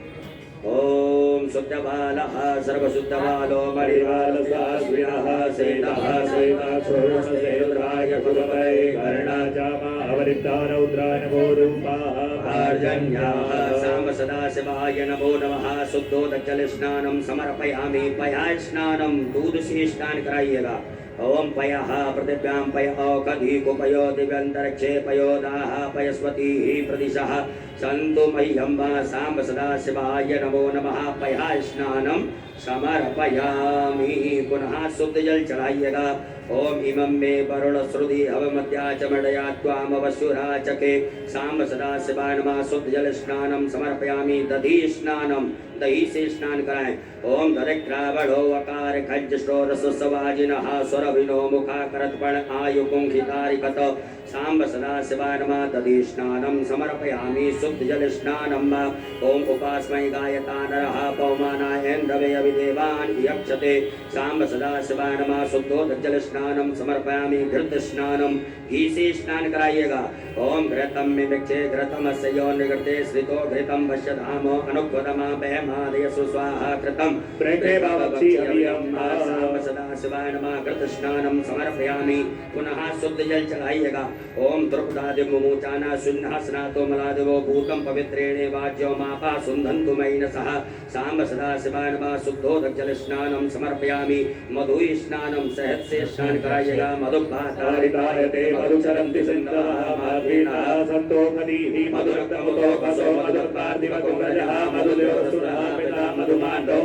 ओम शुद्ध बालः सर्वशुद्ध बालो मणिवालसास्विनः श्वेतः श्वेताक्षोरुद्राय भगवते कर्णाजामा अवरिद्धा रौद्राय नमो रूपाः आर्जन्याः। सांब सदाशिवाय नमो नमः। शुद्धोदकजल स्नानं समर्पयामि। पया स्नानं दूध से स्नान कराइएगा। ओम पयः पृथिव्यां पय औषधि कुपयो दिव्यन्तरिक्षे पयोदाः पयस्वती प्रदिशः सन्तु मह्यं वा साम्ब सदा शिवाय नमो नमः पया स्नानं समर्पयामि पुनः शुद्ध जल चढ़ाइएगा ओम इमं मे वरुण श्रुति हवमद्या च मडया त्वामवशुरा चके साम्ब सदा शिवाय नमः शुद्ध जल स्नानं समर्पयामि दधि स्नानं दही से स्नान कराएं ओम दरिद्रावणो वकार खज्जो रसवाजिनः स्वरभिनो मुखा करतपण आयु कुंखितारिकत साम्ब सदा शिवाय नमः दधि स्नानं समर्पयामि शुद्ध जल स्नानं ओम उपास्मै गायता नरः पौमानायेन्द्रवे अभिदेवान् यक्षते साम्ब सदा शिवाय नमः शुद्धोदक स्नानं समर्पयामि घृत स्नानं घी से स्नान कराइएगा ओम घृतं मे मिक्षे घृतमस्य यो निगते श्रितो घृतं वश्यधाम अनुग्वदमा बहमादय सुस्वाहा कृतं प्रेते भावक्षि अभियं साम्ब सदा शिवाय नमः घृत स्नानं समर्पयामि पुनः शुद्ध जल चढ़ाइएगा ओम द्रुपदादि मुमुचाना सुन्नः स्नातो मलादिवो भूतं पवित्रेणे वाज्यो मापा सुन्धन्तु मयि सह साम्ब सदा शिवाय नमः शुद्धोदक जल स्नानं समर्पयामि मधु स्नानं सहज से स्नान कराइएगा मधुभातारितायते मधुचरन्ति सिन्धवः माधवीनाः सन्तोषधीः मधुरक्तमुतो कसो मधुर्पार्थिवकुम्भजः मधुदेवसुरः पिता मधुमाण्डो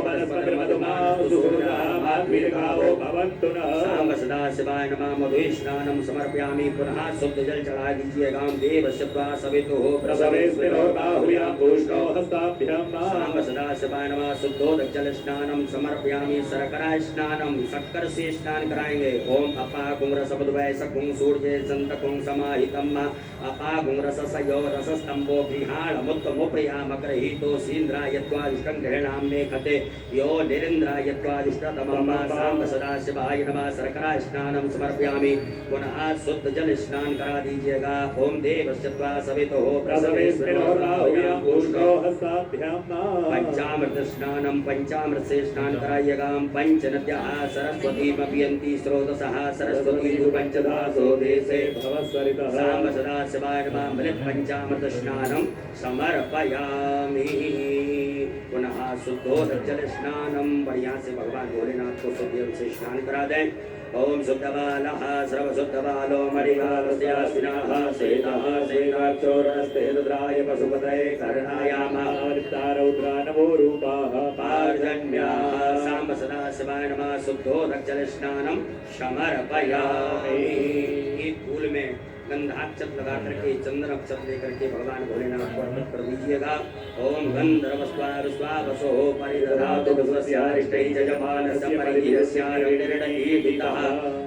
मधुमासुसूरः माध्वीर्गावो भवन्तु नः साम्ब सदा शिवाय नमः मधु स्नानं समर्पयामि पुनः शुद्ध जल चढ़ा दीजिएगा देवस्य त्वा सवितुः प्रसवेस्मिनो बाहुभ्यां पूष्णो हस्ताभ्यां साम्ब सदा शिवाय नमः शुद्धोदक जल स्नानं समर्पयामि शर्करा स्नानं शक्कर से स्नान कराएंगे ओम अपागुं रसबुद्वै सकुं सूर्ये संतकुं समाहितं अपागुं रससयो रसस्तंभो गृहाणमुत्तमोप्रियामग्रहीतो सीन्द्रायत्वाजुष्टं गृह्णां मे खते यो निरिन्द्रायत्वाजुष्टतमं साम्ब सदा शिवाय नमः शर्करा स्नानं समर्पयामि पुनः शुद्ध जल स्नान करा दीजिएगा ओम देवस्य त्वा सवितुः प्रसवेस्मिनो बाहुभ्यां पूष्णो हस्ताभ्यां पंचामृत स्नानं पंचामृत से स्नान कराइएगा पंच नद्याः सरस्वती पिबन्ति स्रोतसः सरस्वती पंचदासो देशे भवस्वरितः साम्ब सदा शिवाय नमः मृत पंचामृत स्नानं समर्पयामि पुनः शुद्धोदक जल स्नानं बढ़िया से भगवान भोलेनाथ को शुद्ध जल से स्नान करा दें ओम शुद्धबालः सर्वशुद्धबालो मणिबालस्याश्विनः शेतः शेताक्षोरस्ते रुद्राय पशुपतये कर्णायामः रौद्रा नमो रूपाः पार्जन्याः साम्ब सदा शिवाय नमः शुद्धोदक जल स्नानं समर्पयामि एक फूल में गंधाक्षत लगा करके चंदन अक्षत लेकर के भगवान भोलेनाथ को अर्पित कर दीजिएगा ओम गंधर्वस्वावसो परिदधातु विश्वस्यारिष्टै जजमानस्य परिधिरस्यारिणीभितः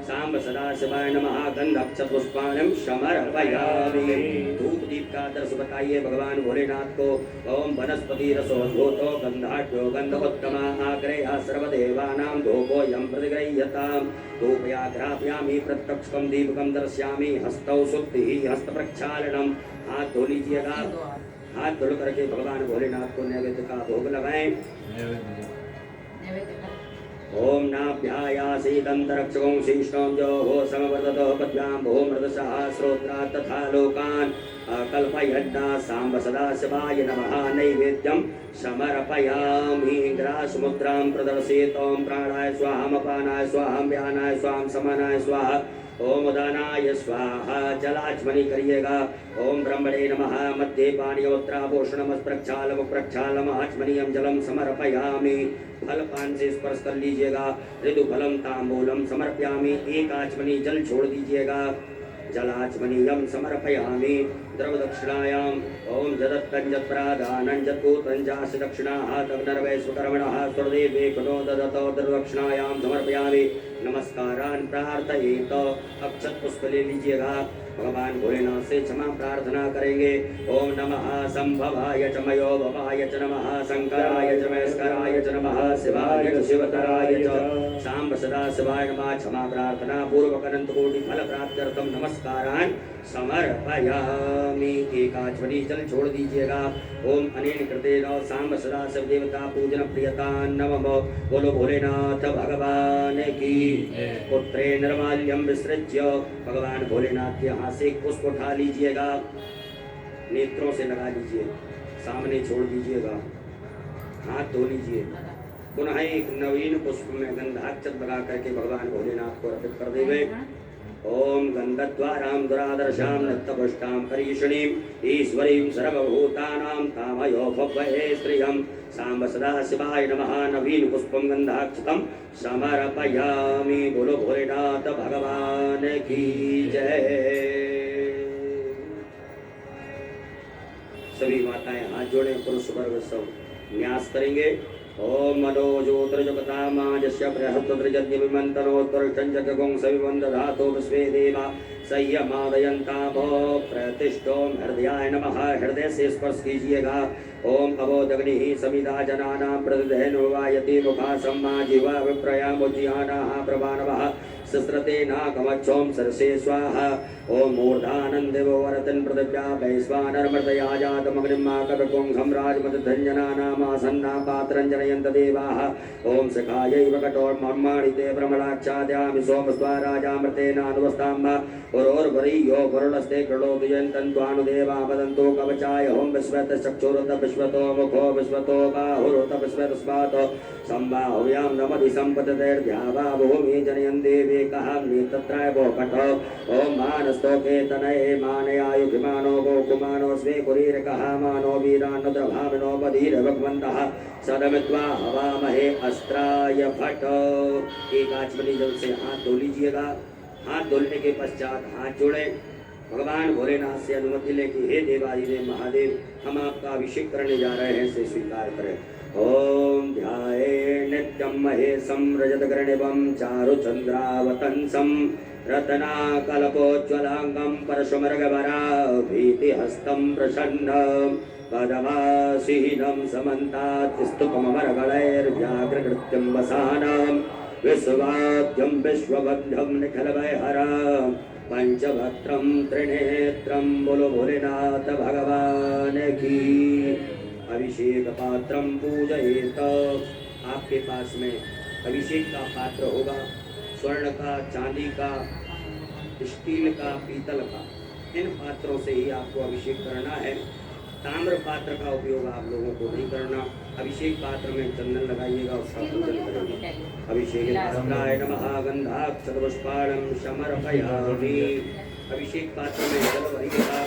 साम्ब सदा शिवाय नमः गंधाक्षत पुष्पाणं समर्पयामि धूप दीप का दर्श बताइए भगवान भोलेनाथ को ओम वनस्पति रसोद्भूतो गंधाढ्यो गंधोत्तमा आग्रया सर्वदेवानां धूपोऽयं प्रतिगृह्यताम् धूपयाघ्रापयामि प्रत्यक्षं दीपकं दर्शयामि हस्तौ शुद्धि हस्त प्रक्षालनम हाथ धो लीजिएगा हाथ धो करके भगवान भोलेनाथ को नैवेद्य का भोग लगाएं ओम नाभ्यायासीदन्तरक्षकं शीष्णं जो हो समवर्ततो पद्भ्यां भूमृतसः श्रोत्रा तथा लोकान् कल्पयन्ना साम्ब सदा शिवाय नमः नैवेद्यं समर्पयामि ग्रासमुद्रां प्रदर्शयेत् ओम प्राणाय स्वाहामपानाय स्वाहां व्यानाय स्वाहां समानाय स्वाहा ओम उदानाय स्वाहा जलाचमनी करिएगा ओम ब्रह्मणे नमः मध्ये पानीयोत्राभूषणमस्प्रक्षालम प्रक्षालम आचमनीयं जलम समर्पयामि फल पान से स्पर्श कर लीजिएगा ऋतु फलम तांबूलम समर्पयामि एक आचमनी जल छोड़ दीजिएगा जलाचमनीयं समर्पयामि द्रव दक्षिणायां ओम जदत्तंजत्प्रादानं जत्पूतंजास्य दक्षिणाः तग्नर्वैश्वकर्मणः सुरदेवे कुतो ददतो दक्षिणायां समर्पयामि नमस्कारान् प्रार्थयेत अक्षत पुष्प ले लीजिएगा भगवान भोलेनाथ से क्षमा प्रार्थना करेंगे ओम नमः संभवाय च मयोभवाय च नमः शंकराय च महेश्वराय च नमः शिवाय च शिवतराय च साम्ब सदा शिवाय नमः क्षमा प्रार्थना पूर्वक अनंत कोटि फल प्राप्त्यर्थम नमस्कारान् समर्पयामि एक आचमनी जल छोड़ दीजिएगा ओम अनेन कृतेन साम्ब सदा शिव देवता पूजन प्रियता नमः बोलो भोलेनाथ भगवान की पुत्रे निर्माल्यम विसृज्य भगवान भोलेनाथ के हाथ से पुष्प उठा लीजिएगा नेत्रों से लगा लीजिए सामने छोड़ दीजिएगा हाथ धो लीजिए पुनः एक नवीन पुष्प में गंधाक्षत लगा करके भगवान भोलेनाथ को अर्पित कर देवे ओम गंधद्वारां दुरादर्शां नक्तपुष्टां करीषणीं ईश्वरीं सर्वभूतानां कामयो भवये श्रियं सांब सदा शिवाय नमः। नवीन पुष्पं गंधाक्षतं समर्पयामि। बोलो भोलेनाथ भगवान की जय। सभी माताएं हाथ जोड़े, पुरुष वर्ग सब न्यास करेंगे। ओम मनोजोत्रजगतामाजस्य बृहत्तरजन्यविमन्तनोत्तरचञ्जगुं सविवन्दधातो विश्वे देवा संयमादयन्ताभो प्रतिष्ठो हृदयाय नमः। हृदय से स्पर्श कीजिएगा। ओम अवोदग्निः समिधा जनानां प्रतिदहनो वायति मुखा सम्मा जीवा विप्रयामुज्जिहानाः प्रभानवः सस्रते नाकमच्छों सरसे स्वाहा। ओम मूर्धानन्देवो वरतन् पृथिव्या वैश्वानरमृतया जातमग्निमाकविपुं सम्राजमदधञ्जनानामासन्ना पात्रं जनयन्त देवाः। ओम सखायैव कठोर्मर्माणि ते भ्रमणाच्छाद्यामि सोमस्त्वाराजामृतेनानुवस्ताम्ब पुरोर्वरीयो वरुणस्ते कृणोदयन्तन्त्वानुदेवा वदन्तो कवचाय। ओम विश्वतश्चक्षुरुत विश्वतो मुखो विश्वतो बाहुरुत विश्वतस्मात् सम्बाहुव्यां नमति सम्पततेर्द्यावा भूमि जनयन्ति वेकहाम्नि तत्राय वो कठो। ओम मानस्तोके तनये मानयायुभिमानो गोकुमानो स्वे कुरीरकः मानो वीरान्नद्रभामिनो बधीर भगवन्तः सदमित्वा हवामहे अस्त्राय फट। एक आचमनी जल से हाथ धो लीजिएगा। हाथ धोने के पश्चात हाथ जोड़े, भगवान भोलेनाथ से अनुमति ले कि हे देवादिदेव महादेव, हम आपका अभिषेक करने जा रहे हैं, से स्वीकार करें। ओम ध्याये नित्यं महेशं रजतकर्णिवं चारुचन्द्रावतंसं रत्नाकल्पोज्ज्वलांगं परशुमर्गवराभीतिहस्तं प्रसन्नं पदवासिनं समन्तात् स्तुपमरगणैर्व्याघ्रकृत्यं वसानं विश्वाद्यं विश्वबन्धं निखिलवैहरं पंचभद्रं त्रिनेत्रं। बोलो भोलेनाथ भगवान की। अभिषेक पात्रं पूजयेत। आपके पास में अभिषेक का पात्र होगा, स्वर्ण का, चांदी का, स्टील का, पीतल का। इन पात्रों से ही आपको अभिषेक करना है। ताम्र पात्र का उपयोग आप लोगों को नहीं करना। अभिषेक पात्र में चंदन लगाइएगा, उसका पूजन करेंगे। अभिषेक पात्राय नमः गंधाक्षतपुष्पाणं समर्पयामि। अभिषेक पात्र में जल भरिएगा,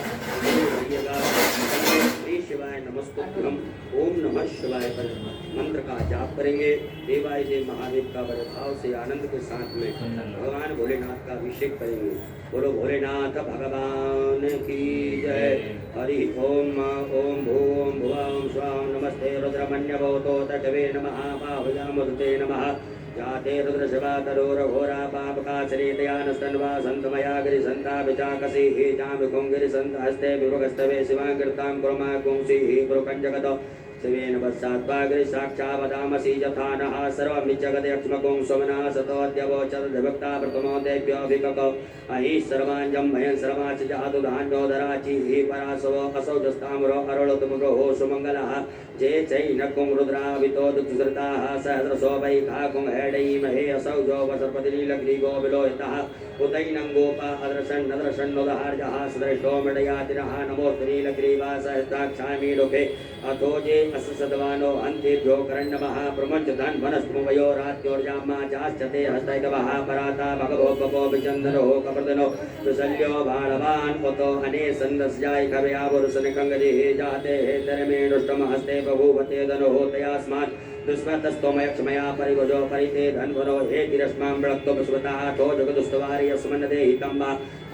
श्री शिवाय नमस्तुभ्यं ओम नमः शिवाय पर मंत्र का जाप करेंगे। देवाय देव महादेव का बड़भाव से आनंद के साथ में भगवान भोलेनाथ का अभिषेक करेंगे। बोलो भोलेनाथ भगवान की जय। हरि ओम ओम भूम भुवां स्वां नमस्ते रुद्रमन्यभूतो तटवे नमः बाहुयामुदते नमः। जाते रुद्रशिवा तरोरघोरा पापकाचरे दयानस्तन्वा सन्तमया गिरिसन्ता विचाकसी हे जामिकुङ्गिरिसन्तहस्ते विभगस्तवे शिवाङ्कृतां कुर्मा कुंसीः पुरुकञ्जगतो शिवेन वत्सात्वाग्रि साक्षावदामसि यथा नः सर्वं जगदयक्ष्मकुं सुमना सतोऽद्यवोचद्विभक्ता प्रथमो देव्योऽभिकको अहि सर्वाञ्जं भयं सर्वाच जातु धान्योदराचिः परासवो असौ जस्ताम्रो अरुळतुमरोः सुमङ्गलः जे चैनकुं रुद्रावितो दुःखसृताः सहस्रशो वैखाकुं हेडैमहे असौ जो वसर्पतिनीलग्रीवो विलोहितः उतैनं गोपा अदर्शन् नदर्शन्नुदहार्जः सदृशो मृडयातिनः नमोऽस्तु नीलग्रीवा सहस्राक्षामि लोके अथो जे अससद्वानो अन्तेभ्यो करण्डमः प्रमुञ्च धन्वनस्मवयो रात्योर्जामा चाश्चते हस्तैकवः पराता भगवो कपो विचन्दनो कपर्दनो विशल्यो बाणवान् पुतो अने सन्दस्याय कवयावरुसनकङ्गदिः जाते धर्मेणुष्टमहस्ते बभूवते धनो तयास्मात् दुष्मतस्तोमयक्षमया परिभुजो परिते धन्वनो हे तिरस्मां विरक्तो विश्वतः ठो जगदुस्तवारि अस्मन्नदे हितम्बा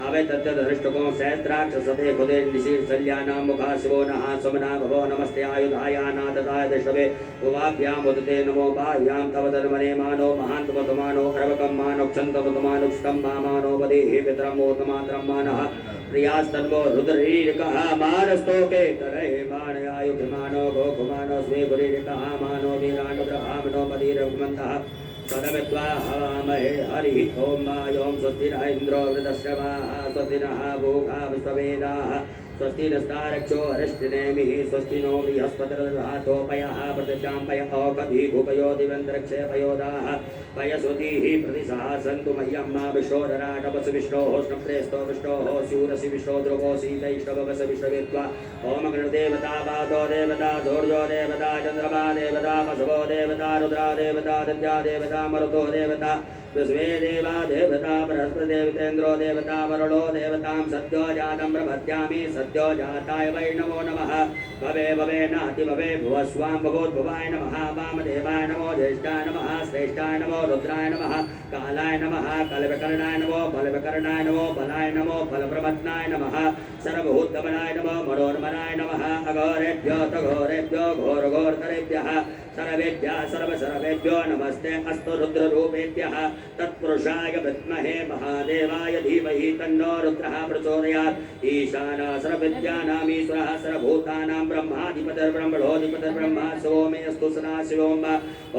अवे तत्तदृष्टको सहस्राक्षसते खुदे निशीर्षल्यानां मुखा शिवो नः समना भवो नमस्ते आयुधायानाददाय दशवे उवाभ्याम् उदते नमो बाह्यां तव धर्मने मानो महान्तमतमानो अर्वकं मानो क्षन्तमतमानुष्टं मानो वदेहि पितरमोतमात्रं मानः प्रियास्तन्वो रुद्ररीरिकः मानस्तोके तरहे मानयायुभिमानो गोकुमानो स्वे गुरीरिकः मानो वीरानुग्रहामनो मदीरघुमन्तः सदमित्वा हवामहे हरिः ओम मायों स्वस्ति न इन्द्रो वृतश्रवाः स्वस्ति नः भूखा विश्ववेदाः स्वस्ति नस्तारक्षो हरिष्टिनेमिः स्वस्ति नो बृहस्पतिर्दधातोपयः प्रतिष्ठां पय औकधी भूपयो दिवन्तरिक्षे पयोदाः पयसुधीः प्रतिशः सन्तु मह्यं मा विश्वोदराटपसु विष्णोः स्नप्रेस्तो विष्णोः स्यूरसि विष्णो ध्रुवो सीतैष्टवस विश्ववित्वा ओम गणदेवता वातो देवता धूर्यो देवता चन्द्रमा देवता वसवो देवता रुद्रा देवता दद्या देवता मरुतो देवता विश्वे देवा देवता बृहस्पति देवतेन्द्रो देवता वरुणो देवतां सद्यो जातं प्रपद्यामि सद्यो जाताय वै नमो नमः भवे भवे नाति भवे भुवस्वां भवोद्भवाय नमः वामदेवाय नमो ज्येष्ठाय नमः श्रेष्ठाय नमो रुद्राय नमः कालाय नमः कलविकर्णाय नमो बलविकर्णाय नमो बलाय नमो बलप्रपन्नाय नमः सर्वभूतमनाय नमो मनोन्मनाय नमः अघोरेभ्यो तघोरेभ्यो घोरघोरतरेभ्यः सर्वेभ्यः सर्वसर्वेभ्यो नमस्ते अस्तु रुद्ररूपेभ्यः तत्पुरुषाय विद्महे महादेवाय धीमहि तन्नो रुद्रः प्रचोदयात् ईशानः सर्वविद्यानामीश्वरः सर्वभूतानां ब्रह्माधिपतिर्ब्रह्मणोऽधिपतिर्ब्रह्मा शिवो मे अस्तु सदाशिवों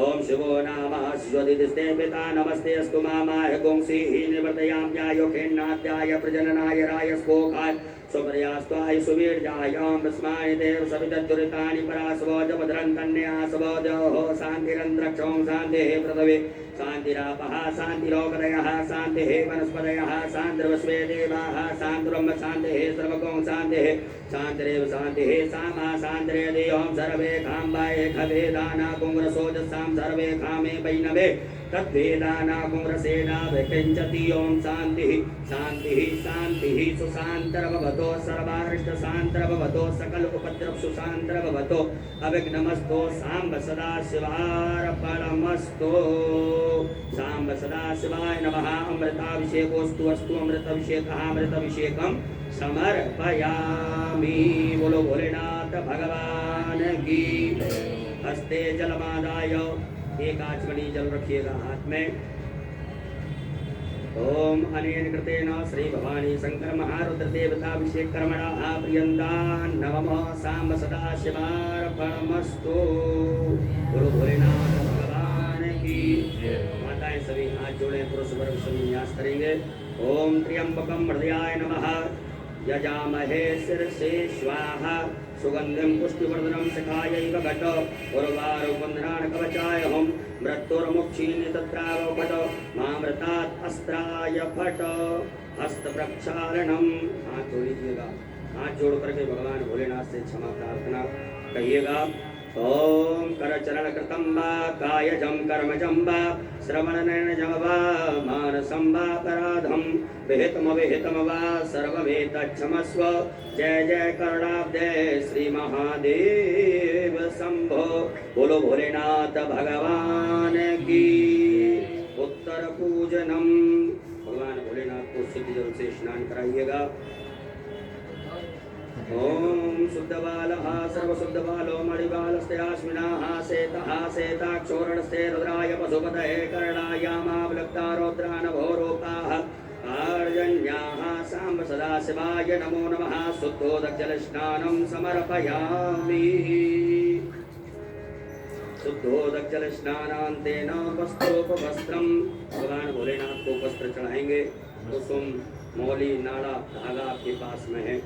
ओम शिवो नाम शिवदिस्ते पिता नमस्ते अस्तु मामाय गुंसीः निवर्तयाम्यायो खेन्नाद्याय प्रजननाय रायस्पोखाय सुपर्यास्त्वाय सुवीर्यायां तस्माय देव सवितज्जुरितानि परासवो जपद्रन्तन्यासवो देवो शान्तिरन्त्रक्षों शान्तिः पृथिवी शान्तिरापः शान्तिरोगदयः शान्तिः वनस्पतयः शान्तिर्विश्वे देवाः शान्तिर्ब्रह्म शान्तिः सर्वगुं शान्तिः शान्तिरेव शान्तिः सामा शान्तिरेदियों सर्वे खाम्बाये खवेदाना कुङ्ग्रसोजसां सर्वे खामे वैनवे तद्वेदाना कुङ्ग्रसेना विकिञ्चति ओं शान्तिः शान्तिः शान्तिः सुशान्तर्भवतो सर्वारिष्टशान्तर्भवतो सकल उपद्रव सुशान्तर्भवतो अविघ्नमस्तो साम्ब सदाशिवार्पणमस्तु साम्ब सदाशिवाय नमः अमृताभिषेकोऽस्तु अस्तु अमृताभिषेकः अमृताभिषेकं समर्पयामि बोलो भोलेनाथ भगवान की हस्ते जलमादाय एक आचमनी जल रखिएगा हाथ में ओम अनेन कृतेन श्री भवानी शंकर महारुद्र देवताभिषेक कर्मणः प्रियन्तान् नमः साम्ब सदाशिवार्पणमस्तु गुरु भोलेनाथ भगवान की माताएं सभी हाथ जोड़े पुरुष वर्ग सभी न्यास करेंगे ओम त्र्यंबकं हृदयाय नमः यजामहे शीर्षे स्वाहा सुगंधिं पुष्टिवर्धनं शिखायैव घट उर्वारुबन्धनान् कवचाय हम मृत्युर्मुक्षीनि तत्रावपट मामृतात् अस्त्राय फट हस्त प्रक्षालनम हाथ जोड़ लीजिएगा हाथ जोड़ करके भगवान भोलेनाथ से क्षमा प्रार्थना कहिएगा ओम करचरण कृतं वा कायजं कर्मजं वा श्रवणनयनजं वा मानसं वा अपराधं विहितमविहितं वा सर्वमेतच्छमस्व जय जय करुणाब्दे श्री महादेव शंभो बोलो भोलेनाथ भगवान की उत्तर पूजनम भगवान भोलेनाथ को शुद्ध जल से स्नान कराइएगा ओम शुद्धबालः सर्वशुद्धबालो मणिबालस्तेऽस्मिनाः शेतः शेताक्षोरणस्ते रुद्राय पशुपतये कर्णायामावलक्ता रौद्रानभोरूपाः आर्जन्याः साम्ब सदाशिवाय नमो नमः शुद्धोदकजलस्नानं समर्पयामि शुद्धोदकजलस्नानान्तेन वस्त्रोपवस्त्रं भगवान भोलेनाथ को वस्त्र चढ़ाएंगे कुसुम मौली नाड़ा धागा आपके पास में है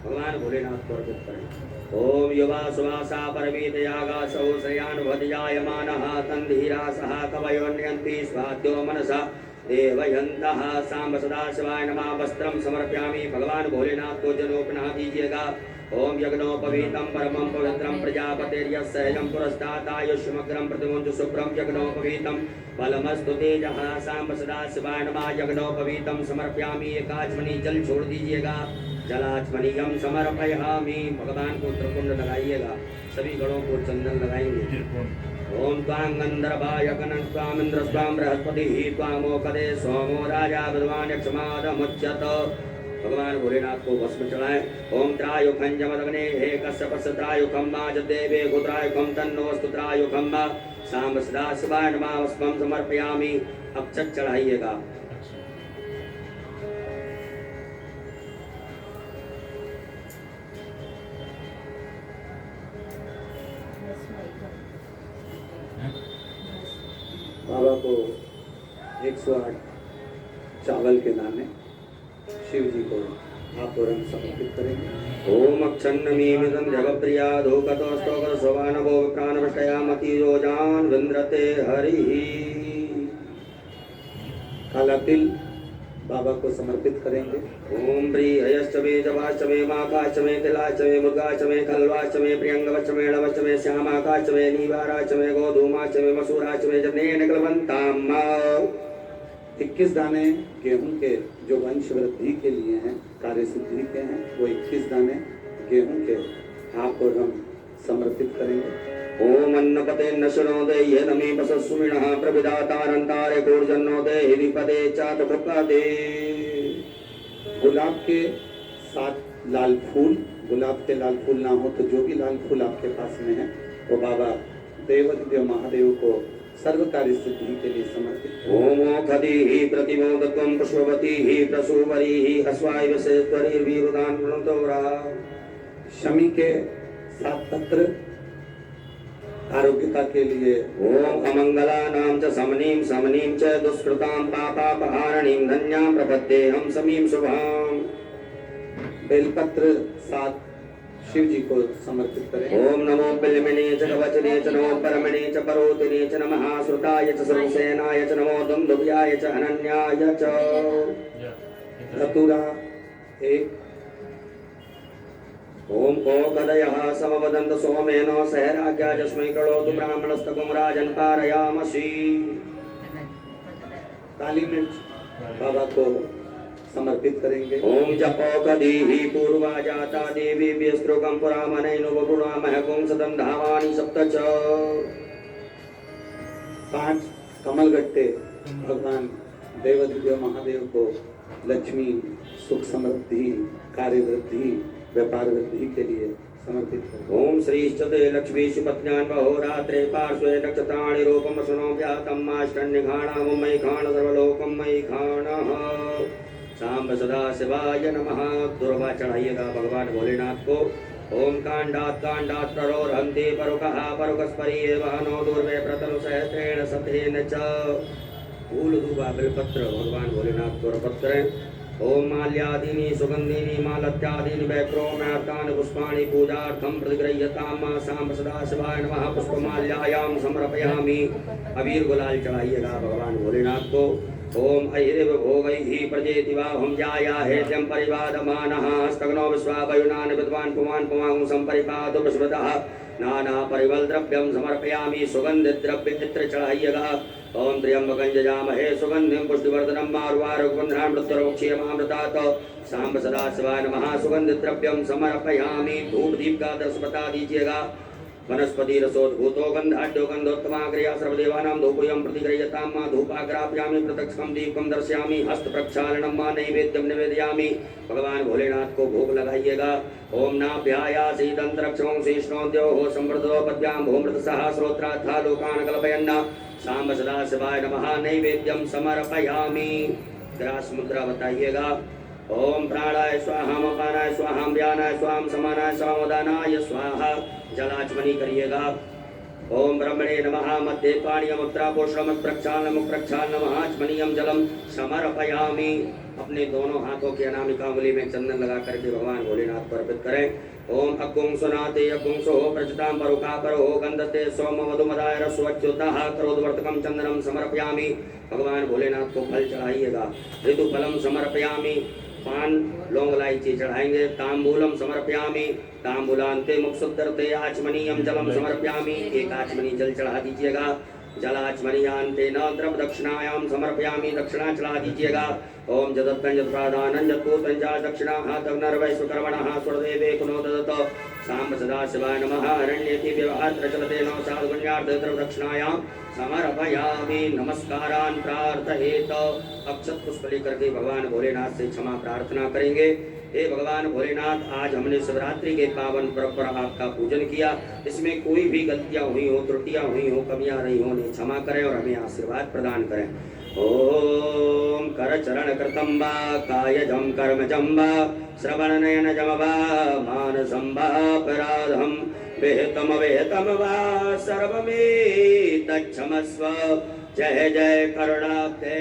भगवान भोलेनाथ को अर्पित करें ओम युवा सुवासा परवीत यागासौ श्रयानुभजायमानः तन्धीरासः कवयोन्यन्ति स्वाद्यो मनसा देवयन्तः साम्ब सदाशिवाय नमः वस्त्रं समर्पयामि भगवान भोलेनाथ को जनोपनाह दीजिएगा ओम यज्ञोपवीतं परमं पवित्रं प्रजापतिर्यस्सहजं पुरस्तात् आयुष्मग्रं प्रतिमुञ्च शुभ्रं यज्ञोपवीतं फलमस्तु तेजः साम्ब सदाशिवाय नमः यज्ञोपवीतं समर्पयामि एकाचमनी जल छोड़ दीजिएगा जलाचमनीयम समर्पयामि भगवान को त्रिपुंड लगाइएगा सभी गणों को चंदन लगाएंगे ओम त्वां गंधर्वाय गणं त्वामिन्द्र स्वाम बृहस्पतिः त्वामोपदे सोमो राजा विद्वान् यक्षमादमुच्यत भगवान भोलेनाथ को भस्म चढ़ाएं ओम त्रायुखं जमदग्ने हे कश्यपस्य त्रायुखं माजदेवे गोत्रायुखं तन्नोऽस्तु त्रायुखं मा साम्ब सदाशिवाय नमः वस्त्रं समर्पयामि अक्षत चढ़ाइएगा बाबा को 108 चावल के दाने शिव जी को आप तुरंत समर्पित करेंगे ओम अक्षन्नमीमिदं जगप्रिया धूकतोस्तोकर सोवानवो प्राणवष्टयामति योजान विन्द्रते हरिः काला तिल बाबा को समर्पित करेंगे ओम प्रियश्च मे जवाश्च मे माकाश्च मे तिलाश्च मे मृगाश्च मे खल्वाश्च मे प्रियंगवश्च मे णवश्च मे श्यामाकाश्च मे नीवाराश्च मे गोधूमाश्च मे मसूराश्च मे जनेन कलवन्ताम् 21 दाने गेहूं के जो वंश वृद्धि के लिए हैं, कार्य सिद्धि के हैं, वो 21 दाने गेहूं के आप और हम समर्पित करेंगे। ओम अन्नपते नशनोदे ये नमी बसस्विनः प्रविदातारंतारे कोर्जन्नोदे हिरिपदे चातुपदे। गुलाब के 7 लाल फूल, गुलाब के लाल फूल ना हो तो जो भी लाल फूल आपके पास में है वो बाबा देवादिदेव महादेव को सर्व कार्य सिद्धि के लिए समर्पित। ओमो खदीहि प्रतिमोदत्वं पुष्पवतीहि प्रसूवरीहि अस्वायवसेश्वरीर्वीरुदान प्रणतोरा। शमी के 7 पत्र आरोग्यता के लिए। ओम अमंगलानां च समनीं च दुष्कृतां पापापहारणीं धन्यां प्रपद्येऽहं समीं शुभां। बेलपत्र 7 शिव जी को समर्पित करें। ओम नमो बिल्मिने च कवचने च नमो परमणे च परोतिने च नमः श्रुताय च सर्वसेनाय च नमो दुन्दुभ्याय च अनन्याय च। धतूरा 1। ओम कोकदयः समवदन्त सोमेनो सहराज्ञा जस्मै करोतु ब्राह्मणस्तकुं राजन् पारयामसि। काली मिर्च बाबा को समर्पित करेंगे। ओम जपोकदीहि पूर्वा जाता देवी व्यस्त्रुकं पुरामनैनो वपुरामह कुंसदं धावानि सप्त च। 5 कमलगट्टे भगवान देवादिदेव महादेव को लक्ष्मी, सुख समृद्धि, कार्य वृद्धि, व्यापार वृद्धि के लिए समर्पित करें। ओम श्रीश्चते लक्ष्मी सुपत्न्यान् बहोरात्रे पार्श्वे नक्षत्राणि रूपं सुनो व्यातं माष्टन्यघाणा मयि घाण सर्वलोकं मयि घाणः। सांब सदा शिवाय नमः। दुर्वा चढ़ाइएगा भगवान भोलेनाथ को। ओम कांडात प्ररोहन्ति परुकः परुकस्परि एवं नो दुर्वे प्रतनु सहस्रेण शतेन च। फूल दूबा बिलपत्र भगवान भोलेनाथ को अर्पित करें। ओम माल्यादीनि सुगंधीनि मालत्यादीनि वैक्रोम्यार्तानि पुष्पाणि पूजार्थं प्रतिगृह्यतां मा सांब सदा शिवाय नमः। पुष्पमाल्यायां समर्पयामि। अबीर गुलाल चढ़ाइएगा भगवान भोलेनाथ को। ओम अहिरिव भोगैः प्रजेति वाहं जायाहेत्यं परिवादमानः स्तग्नो विश्वावयुनानि विद्वान् पुमान् पुमांगं संपरिपादो विश्वतः नाना परिमल द्रव्यं समर्पयामि। सुगंधित द्रव्य चित्र चढ़ाइएगा। ओम त्र्यंबकं यजामहे सुगंधिं पुष्टिवर्धनं मार्वारुकबन्धनान् मृत्युर्मुक्षीयमामृतात्। सांब सदा शिवाय नमः। सुगंधित द्रव्यं समर्पयामि। धूप दीप का 10 बता दीजिएगा। वनस्पति रसोद्भूतो गंधाढ्यो गंधोत्तमाग्र्या सर्वदेवानां धूपयं प्रतिगृह्यतां मा धूपाग्रापयामि। प्रत्यक्षं दीपकं दर्शयामि। हस्त प्रक्षालनं मा नैवेद्यं निवेदयामि। भगवान भोलेनाथ को भोग लगाइएगा। ओम नाभ्यायासीदन्तरक्षं शेषणोद्योः संवृद्धो पद्भ्यां भूमृतसः श्रोत्राथा लोकान् कल्पयन्। सांब सदा शिवाय नमः। नैवेद्यं समर्पयामि। ग्रास मुद्रा बताइएगा। ओम प्राणाय स्वाहा अपानाय स्वाहा व्यानाय स्वाहा समानाय स्वाहा उदानाय स्वाहा। जलाचमनी करिएगा। ओम ब्रह्मणे नमः। मध्य पाणीयमुत्रा पोषणम प्रक्षालनम प्रक्षालनम आचमनीयम जलम समर्पयामि। अपने दोनों हाथों की अनामिका उंगली में चंदन लगा करके भगवान भोलेनाथ को अर्पित करें। ओम अकुंसुनाते अकुंसो प्रचितां परुका परो गंधते सोम मधुमदाय रस्वच्युतः करोद्वर्तकं चंदनम समर्पयामि। भगवान भोलेनाथ को फल चढ़ाइएगा। ऋतुफलम समर्पयामि। पान लौंग इलायची चढ़ाएंगे। तांबूलम समर्पयामि। तांबूलांते मुक्षुद्धरते आचमनीयम जलम समर्पयामि। एक आचमनी जल चढ़ा दीजिएगा। जलाचमनीयांते न द्रव दक्षिणायां समर्पयामि। दक्षिणा चढ़ा दीजिएगा। ओम जदत्तं जत्प्रादानं जत्पूतं च दक्षिणा तग्नर्वैश्वकर्मणः स्वरदेवे कुनो ददत। सांब सदा शिवाय नमः। अरण्येति व्यवहार चलते नौ साधुगुण्यार्थ द्रव दक्षिणायां समर्पयामि। नमस्कारान् प्रार्थयेत। अक्षत पुष्प लेकर के भगवान भोलेनाथ से क्षमा प्रार्थना करेंगे। हे भगवान भोलेनाथ, आज हमने शिवरात्रि के पावन पर्व पर आपका पूजन किया। इसमें कोई भी गलतियां हुई हो, त्रुटियां हुई हो, कमियां रही हो, उन्हें क्षमा करें और हमें आशीर्वाद प्रदान करें। ओम कर चरण कृतं वा कायजं कर्मजं वा श्रवण नयन जम वा मानसं वा अपराधं विहितम विहितम वा सर्वमेतच्छमस्व। जय जय करुणाब्धे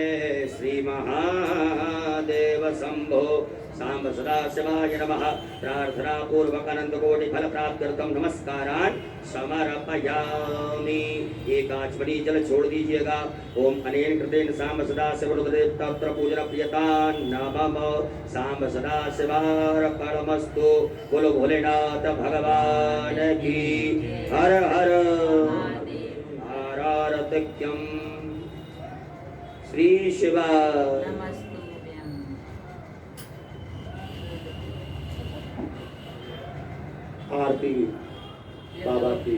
श्री महादेव शंभो। सांब सदा शिवाय नमः। प्रार्थना पूर्वक अनंत कोटि फल प्राप्त्यर्थम नमस्कारान् समर्पयामि। एक आचमनी जल छोड़ दीजिएगा। ओम अनेन कृतेन सांब सदा शिवरुद्रदेव तत्र पूजन प्रियतान् नमः। सांब सदा शिवार्पणमस्तु। बोलो भोलेनाथ भगवान की। हर हर आरारतिक्यम। श्री शिवा नमस्तुभ्यं। आरती बाबा की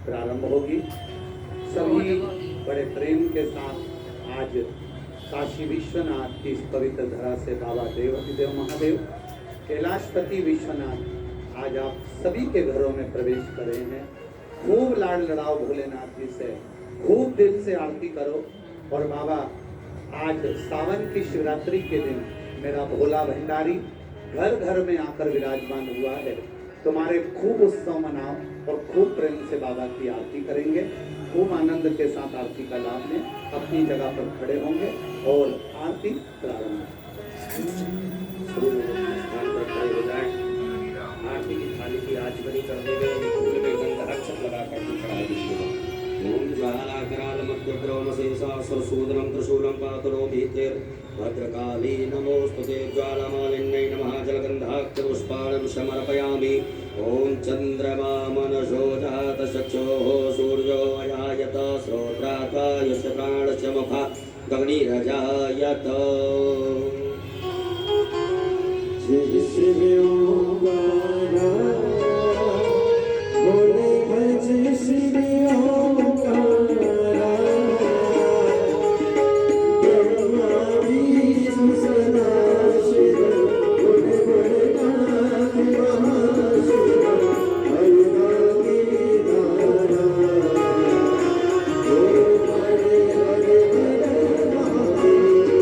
प्रारंभ होगी। सभी बड़े प्रेम के साथ आज काशी विश्वनाथ की इस पवित्र धरा से बाबा देव महादेव कैलाशपति विश्वनाथ आज आप सभी के घरों में प्रवेश कर रहे हैं। खूब लाड लड़ाओ भोलेनाथ जी से, खूब दिल से आरती करो। और बाबा आज सावन की शिवरात्रि के दिन मेरा भोला भंडारी घर घर में आकर विराजमान हुआ है। तुम्हारे खूब उत्सव मनाओ और खूब प्रेम से बाबा की आरती करेंगे। खूब आनंद के साथ आरती का लाभ लें। अपनी जगह पर खड़े होंगे और आरती प्रारंभ। स्थान पर खड़े हो जाएं। आरती की थाली की आचमनी करने में फूल में गंध अक्षत लगाकर के चढ़ा दीजिएगा। ओम ज्वालाकराल मध्यग्रोम शेषासुरसूदनं त्रिशूलं पातुरो भीतेर भद्रकाली नमोस्तुते ज्वालामालिन्यै नमः जलगन्धाक्षपुष्पाणं समर्पयामि। ओम चंद्रमा मनसो जात चक्षुः सूर्यो अजायत श्रोत्रात्वा यस्य प्राणस्य मुखा गगनीरजायत। जय शिव ओंकारा बोले भज शिव ओंकारा ब्रह्मा विष्णु सदाशिव बोले भोलेनाथ महाशिव हरिनामी धारा ओम हरे हरे हरे महादेव